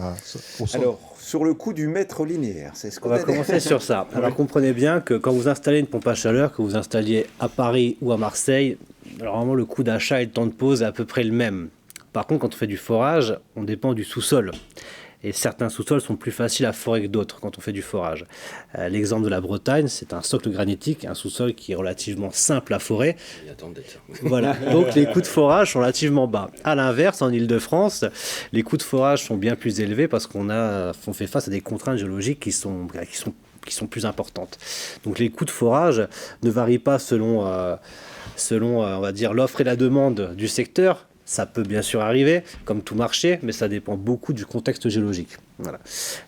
au sol. Alors, sur le coût du mètre linéaire, c'est ce qu'on On va commencer sur ça. Alors comprenez bien que quand vous installez une pompe à chaleur, que vous installiez à Paris ou à Marseille, alors vraiment le coût d'achat et le temps de pose est à peu près le même. Par contre, quand on fait du forage, on dépend du sous-sol. Et certains sous-sols sont plus faciles à forer que d'autres quand on fait du forage. L'exemple de la Bretagne, c'est un socle granitique, un sous-sol qui est relativement simple à forer. Il attend d'être. Voilà, donc les coûts de forage sont relativement bas. À l'inverse, en Ile-de-France, les coûts de forage sont bien plus élevés parce qu'on fait face à des contraintes géologiques qui sont plus importantes. Donc les coûts de forage ne varient pas selon on va dire, l'offre et la demande du secteur. Ça peut bien sûr arriver, comme tout marché, mais ça dépend beaucoup du contexte géologique. Voilà.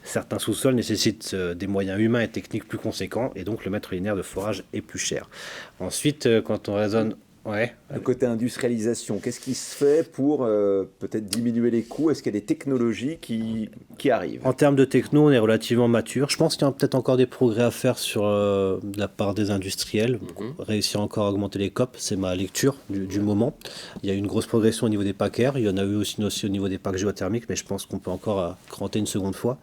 Certains sous-sols nécessitent des moyens humains et techniques plus conséquents, et donc le mètre linéaire de forage est plus cher. Ensuite, quand on raisonne... Ouais. Le côté industrialisation, qu'est-ce qui se fait pour peut-être diminuer les coûts? Est-ce qu'il y a des technologies qui arrivent? En termes de techno, on est relativement mature. Je pense qu'il y a peut-être encore des progrès à faire sur de la part des industriels. Réussir encore à augmenter les COP, c'est ma lecture du moment. Il y a eu une grosse progression au niveau des packs air. Il y en a eu aussi au niveau des packs géothermiques, mais je pense qu'on peut encore cranter une seconde fois.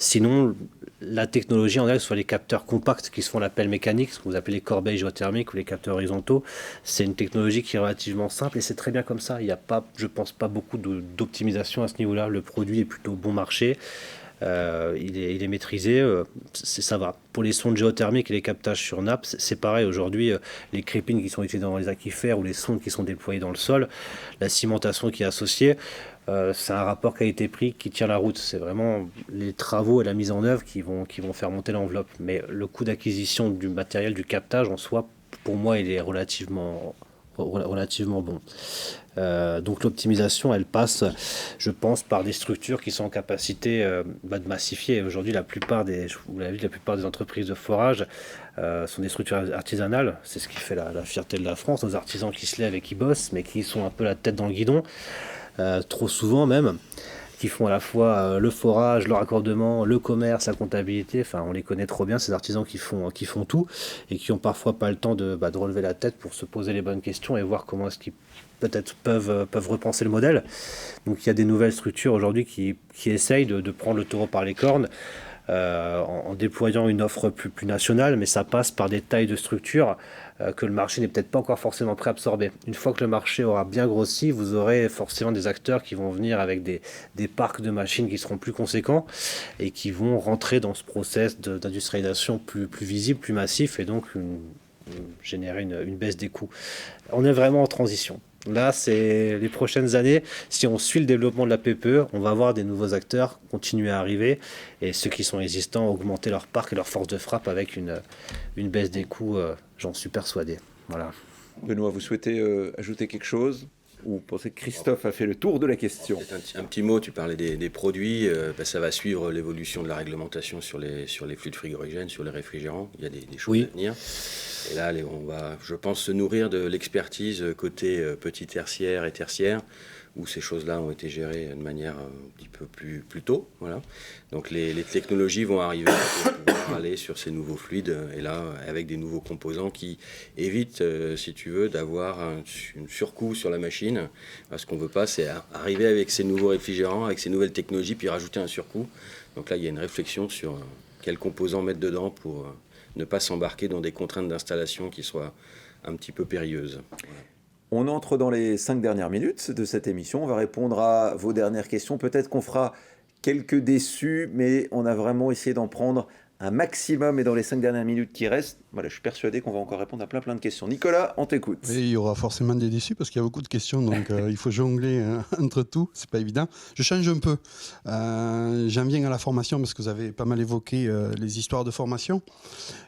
Sinon, la technologie en elle, soit les capteurs compacts qui se font l'appel mécanique, ce que vous appelez les corbeilles géothermiques ou les capteurs horizontaux, c'est une technologie qui est relativement simple et c'est très bien comme ça. Il n'y a pas, je pense, pas beaucoup d'optimisation à ce niveau-là. Le produit est plutôt bon marché. Il est maîtrisé, ça va. Pour les sondes géothermiques et les captages sur nappe, c'est pareil. Aujourd'hui, les crépines qui sont utilisées dans les aquifères ou les sondes qui sont déployées dans le sol, la cimentation qui est associée, c'est un rapport qualité-prix qui tient la route. C'est vraiment les travaux et la mise en œuvre qui vont faire monter l'enveloppe. Mais le coût d'acquisition du matériel, du captage en soi, pour moi, il est relativement bon. Donc l'optimisation, elle passe, je pense, par des structures qui sont en capacité de massifier. Aujourd'hui, la plupart des entreprises de forage sont des structures artisanales. C'est ce qui fait la fierté de la France, nos artisans qui se lèvent et qui bossent, mais qui sont un peu la tête dans le guidon, trop souvent même, qui font à la fois le forage, le raccordement, le commerce, la comptabilité. Enfin, on les connaît trop bien, ces artisans qui font tout et qui ont parfois pas le temps de relever la tête pour se poser les bonnes questions et voir comment est-ce qu'ils peut-être peuvent repenser le modèle. Donc il y a des nouvelles structures aujourd'hui qui essayent de prendre le taureau par les cornes en déployant une offre plus nationale, mais ça passe par des tailles de structures que le marché n'est peut-être pas encore forcément prêt à absorber. Une fois que le marché aura bien grossi, vous aurez forcément des acteurs qui vont venir avec des parcs de machines qui seront plus conséquents et qui vont rentrer dans ce process d'industrialisation plus visible, plus massif, et donc générer une baisse des coûts. On est vraiment en transition. Là, c'est les prochaines années. Si on suit le développement de la PPE, on va voir des nouveaux acteurs continuer à arriver et ceux qui sont existants augmenter leur parc et leur force de frappe avec une baisse des coûts, j'en suis persuadé. Voilà. Benoît, vous souhaitez ajouter quelque chose? Ou vous pensez que Christophe a fait le tour de la question? Un petit mot, tu parlais des produits, ça va suivre l'évolution de la réglementation sur les fluides frigorigènes, sur les réfrigérants. Il y a des choses à venir. Et là, on va, je pense, se nourrir de l'expertise côté petit tertiaire et tertiaire, où ces choses-là ont été gérées de manière un petit peu plus tôt. Voilà. Donc les technologies vont arriver pour pouvoir aller sur ces nouveaux fluides, et là, avec des nouveaux composants qui évitent, si tu veux, d'avoir une surcoût sur la machine. Ce qu'on ne veut pas, c'est arriver avec ces nouveaux réfrigérants, avec ces nouvelles technologies, puis rajouter un surcoût. Donc là, il y a une réflexion sur quels composants mettre dedans pour ne pas s'embarquer dans des contraintes d'installation qui soient un petit peu périlleuses. Voilà. On entre dans les 5 dernières minutes de cette émission. On va répondre à vos dernières questions. Peut-être qu'on fera quelques déçus, mais on a vraiment essayé d'en prendre un maximum, et dans les 5 dernières minutes qui restent, voilà, je suis persuadé qu'on va encore répondre à plein de questions. Nicolas, on t'écoute. Et il y aura forcément des déçus parce qu'il y a beaucoup de questions, donc il faut jongler entre tout, c'est pas évident. Je change un peu. J'en viens à la formation parce que vous avez pas mal évoqué les histoires de formation.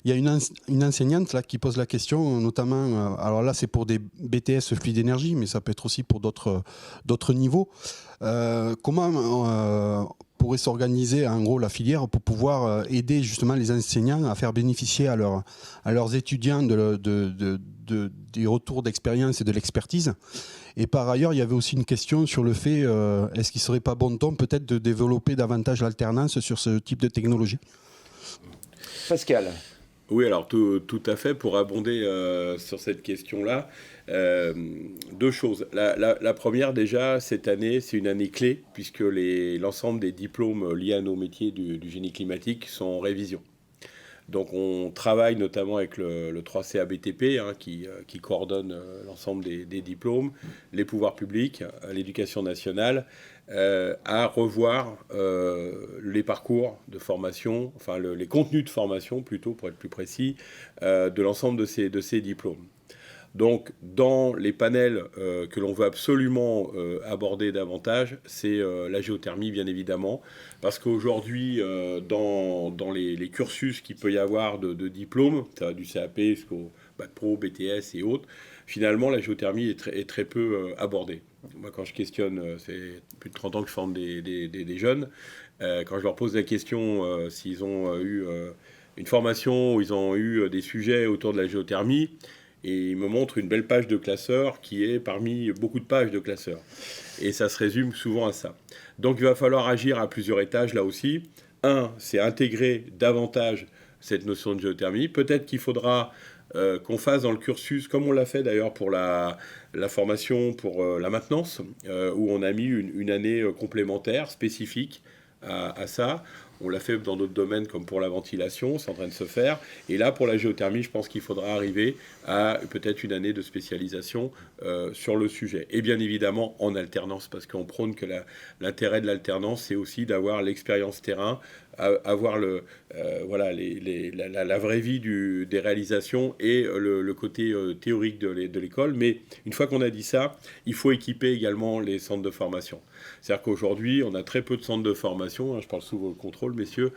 Il y a une enseignante là qui pose la question, notamment, alors là c'est pour des BTS fluide d'énergie, mais ça peut être aussi pour d'autres niveaux. Comment pourrait s'organiser en gros la filière pour pouvoir aider justement les enseignants à faire bénéficier à leurs étudiants des retours d'expérience et de l'expertise. Et par ailleurs, il y avait aussi une question sur le fait, est-ce qu'il ne serait pas bon ton peut-être de développer davantage l'alternance sur ce type de technologie ? Pascal. Oui, alors tout à fait. Pour abonder sur cette question-là, deux choses. La première, déjà, cette année, c'est une année clé, puisque l'ensemble des diplômes liés à nos métiers du génie climatique sont en révision. Donc on travaille notamment avec le 3CA BTP, qui coordonne l'ensemble des diplômes, les pouvoirs publics, l'éducation nationale, à revoir les parcours de formation, enfin les contenus de formation plutôt, pour être plus précis, de l'ensemble de ces diplômes. Donc, dans les panels que l'on veut absolument aborder davantage, c'est la géothermie, bien évidemment, parce qu'aujourd'hui, dans les cursus qu'il peut y avoir de diplômes, ça va du CAP jusqu'au Bac Pro, BTS et autres, finalement, la géothermie est très peu abordée. Moi, quand je questionne, c'est plus de 30 ans que je forme des jeunes, quand je leur pose la question s'ils ont eu une formation où ils ont eu des sujets autour de la géothermie, et il me montre une belle page de classeur qui est parmi beaucoup de pages de classeurs. Et ça se résume souvent à ça. Donc il va falloir agir à plusieurs étages là aussi. Un, c'est intégrer davantage cette notion de géothermie. Peut-être qu'il faudra qu'on fasse dans le cursus, comme on l'a fait d'ailleurs pour la formation pour la maintenance, où on a mis une année complémentaire, spécifique à ça. On l'a fait dans d'autres domaines comme pour la ventilation, c'est en train de se faire. Et là, pour la géothermie, je pense qu'il faudra arriver à peut-être une année de spécialisation sur le sujet. Et bien évidemment, en alternance, parce qu'on prône que l'intérêt de l'alternance, c'est aussi d'avoir l'expérience terrain, avoir la vraie vie des réalisations et le côté théorique de l'école. Mais une fois qu'on a dit ça, il faut équiper également les centres de formation. C'est-à-dire qu'aujourd'hui, on a très peu de centres de formation, je parle sous vos contrôles, messieurs,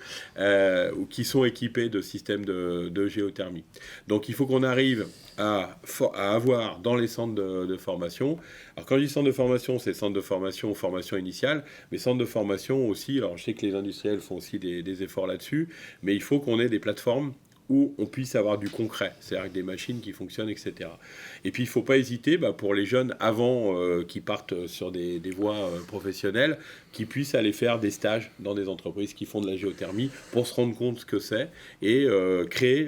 qui sont équipés de systèmes de géothermie. Donc il faut qu'on arrive à avoir dans les centres de formation, alors quand je dis centre de formation, c'est centre de formation initiale, mais centre de formation aussi, alors je sais que les industriels font aussi des efforts là-dessus, mais il faut qu'on ait des plateformes où on puisse avoir du concret, c'est-à-dire avec des machines qui fonctionnent, etc. Et puis il ne faut pas hésiter, pour les jeunes avant qui partent sur des voies professionnelles, qui puissent aller faire des stages dans des entreprises qui font de la géothermie pour se rendre compte ce que c'est et créer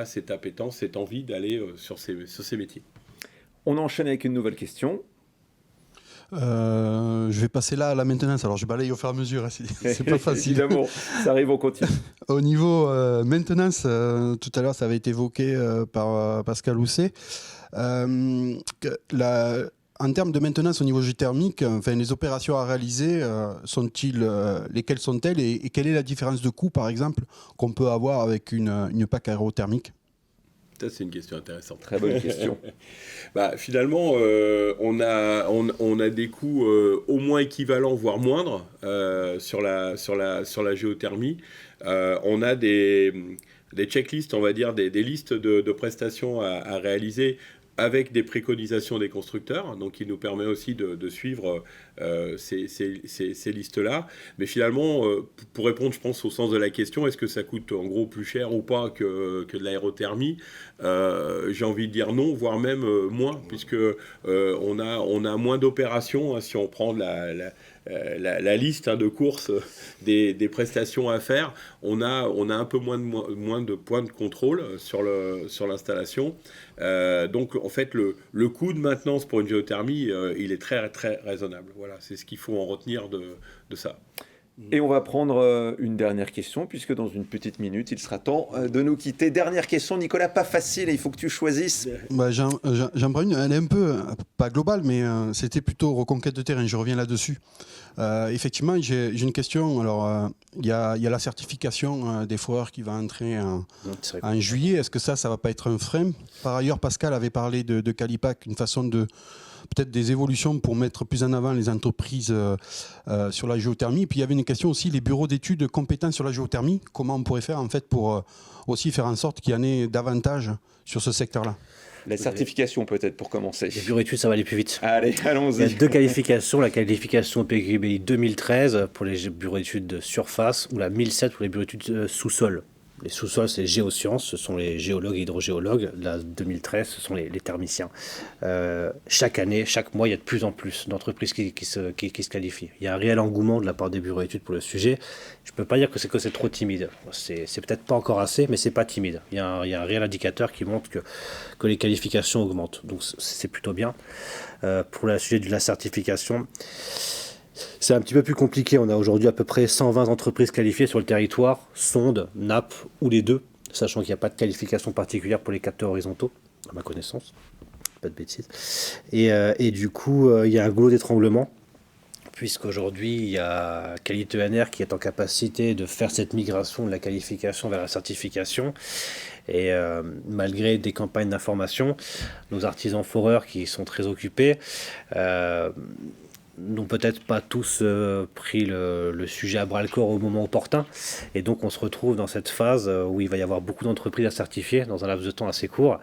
cette appétence, cette envie d'aller sur ces métiers. On enchaîne avec une nouvelle question. Je vais passer là à la maintenance. Alors je balaye au fur et à mesure, c'est pas facile. Évidemment, ça arrive, on continue. Au niveau maintenance, tout à l'heure ça avait été évoqué par Pascal Housset. En termes de maintenance au niveau géothermique, les opérations à réaliser, lesquelles sont-elles et quelle est la différence de coût par exemple qu'on peut avoir avec une PAC aérothermique ? Ça, c'est une question intéressante. Très bonne question. Finalement, on a des coûts au moins équivalents, voire moindres sur la géothermie. On a des checklists, on va dire, des listes de prestations à réaliser avec des préconisations des constructeurs, donc qui nous permet aussi de suivre ces listes-là. Mais finalement, pour répondre, je pense, au sens de la question, est-ce que ça coûte en gros plus cher ou pas que de l'aérothermie ? J'ai envie de dire non, voire même moins, puisque on a moins d'opérations, si on prend la liste de courses des prestations à faire, on a un peu moins de points de contrôle sur l'installation. Donc en fait le coût de maintenance pour une géothermie il est très très raisonnable. Voilà, c'est ce qu'il faut en retenir de ça. Et on va prendre une dernière question, puisque dans une petite minute, il sera temps de nous quitter. Dernière question, Nicolas, pas facile, il faut que tu choisisses. J'en prends une, elle est un peu, pas globale, mais c'était plutôt reconquête de terrain, je reviens là-dessus. Effectivement, j'ai une question. Alors, il y a la certification des foreurs qui va entrer en juillet. Est-ce que ça va pas être un frein? Par ailleurs, Pascal avait parlé de Calipac, une façon de peut-être des évolutions pour mettre plus en avant les entreprises sur la géothermie. Puis il y avait une question aussi, les bureaux d'études compétents sur la géothermie. Comment on pourrait faire en fait pour aussi faire en sorte qu'il y en ait davantage sur ce secteur-là? La certification peut-être pour commencer. Les bureaux d'études, ça va aller plus vite. Allez, allons-y. Il y a 2 qualifications, la qualification PQBI 2013 pour les bureaux d'études de surface ou la 1007 pour les bureaux d'études sous-sol. Les sous-sols, c'est les géosciences, ce sont les géologues et hydrogéologues. La 2013, ce sont les thermiciens. Chaque année, chaque mois, il y a de plus en plus d'entreprises qui se qualifient. Il y a un réel engouement de la part des bureaux d'études pour le sujet. Je ne peux pas dire que c'est trop timide. C'est peut-être pas encore assez, mais c'est pas timide. Il y a un réel indicateur qui montre que les qualifications augmentent. Donc c'est plutôt bien. Pour le sujet de la certification, c'est un petit peu plus compliqué. On a aujourd'hui à peu près 120 entreprises qualifiées sur le territoire, sondes, nappes ou les deux, sachant qu'il n'y a pas de qualification particulière pour les capteurs horizontaux, à ma connaissance. Pas de bêtises. Et du coup, il y a un goulot d'étranglement, puisqu'aujourd'hui, il y a Qualité ENR qui est en capacité de faire cette migration de la qualification vers la certification. Et malgré des campagnes d'information, nos artisans foreurs qui sont très occupés, n'ont peut-être pas tous pris le sujet à bras-le-corps au moment opportun. Et donc, on se retrouve dans cette phase où il va y avoir beaucoup d'entreprises à certifier dans un laps de temps assez court.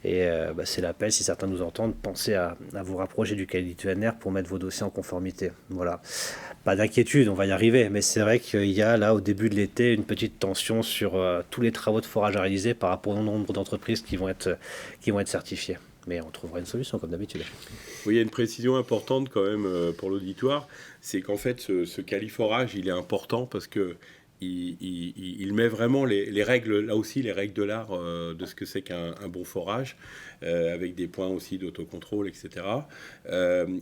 Et c'est l'appel, si certains nous entendent, pensez à vous rapprocher du Qualité ENR pour mettre vos dossiers en conformité. Voilà. Pas d'inquiétude, on va y arriver. Mais c'est vrai qu'il y a là, au début de l'été, une petite tension sur tous les travaux de forage à réaliser par rapport au nombre d'entreprises qui vont être certifiées. Mais on trouvera une solution, comme d'habitude. Oui, il y a une précision importante quand même pour l'auditoire, c'est qu'en fait, ce qualiforage, il est important parce que il met vraiment les règles, là aussi, les règles de l'art de ce que c'est qu'un bon forage, avec des points aussi d'autocontrôle, etc.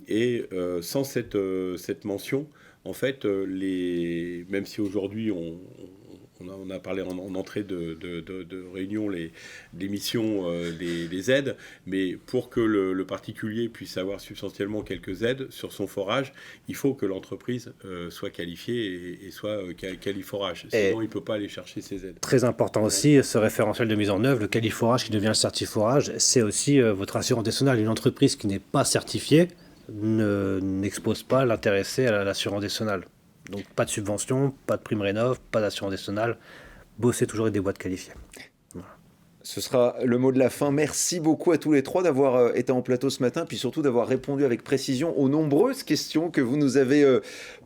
Et sans cette mention, en fait, même si aujourd'hui on a parlé en entrée de réunion des missions, des aides, mais pour que le particulier puisse avoir substantiellement quelques aides sur son forage, il faut que l'entreprise soit qualifiée et soit qualiforage. Sinon, il ne peut pas aller chercher ses aides. Très important aussi, ce référentiel de mise en œuvre, le qualiforage qui devient le certiforage, c'est aussi votre assurance décennale. Une entreprise qui n'est pas certifiée n'expose pas l'intéressé à l'assurance décennale. Donc pas de subvention, pas de prime rénov, pas d'assurance décennale. Bossez toujours avec des boîtes qualifiées. Voilà. Ce sera le mot de la fin. Merci beaucoup à tous les trois d'avoir été en plateau ce matin, puis surtout d'avoir répondu avec précision aux nombreuses questions que vous nous avez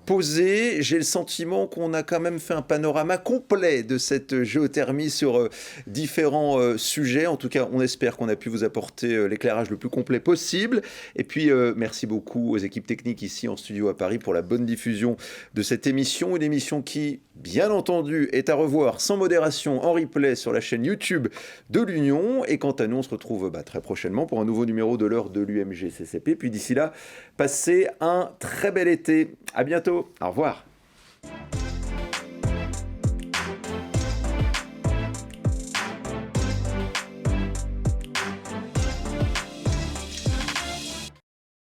posées. J'ai le sentiment qu'on a quand même fait un panorama complet de cette géothermie sur différents sujets. En tout cas, on espère qu'on a pu vous apporter l'éclairage le plus complet possible. Et puis, merci beaucoup aux équipes techniques ici en studio à Paris pour la bonne diffusion de cette émission. Une émission qui, bien entendu, est à revoir sans modération en replay sur la chaîne YouTube de l'Union. Et quant à nous, on se retrouve très prochainement pour un nouveau numéro de l'heure de l'UMG CCP. Puis d'ici là, passez un très bel été. À bientôt. Au revoir.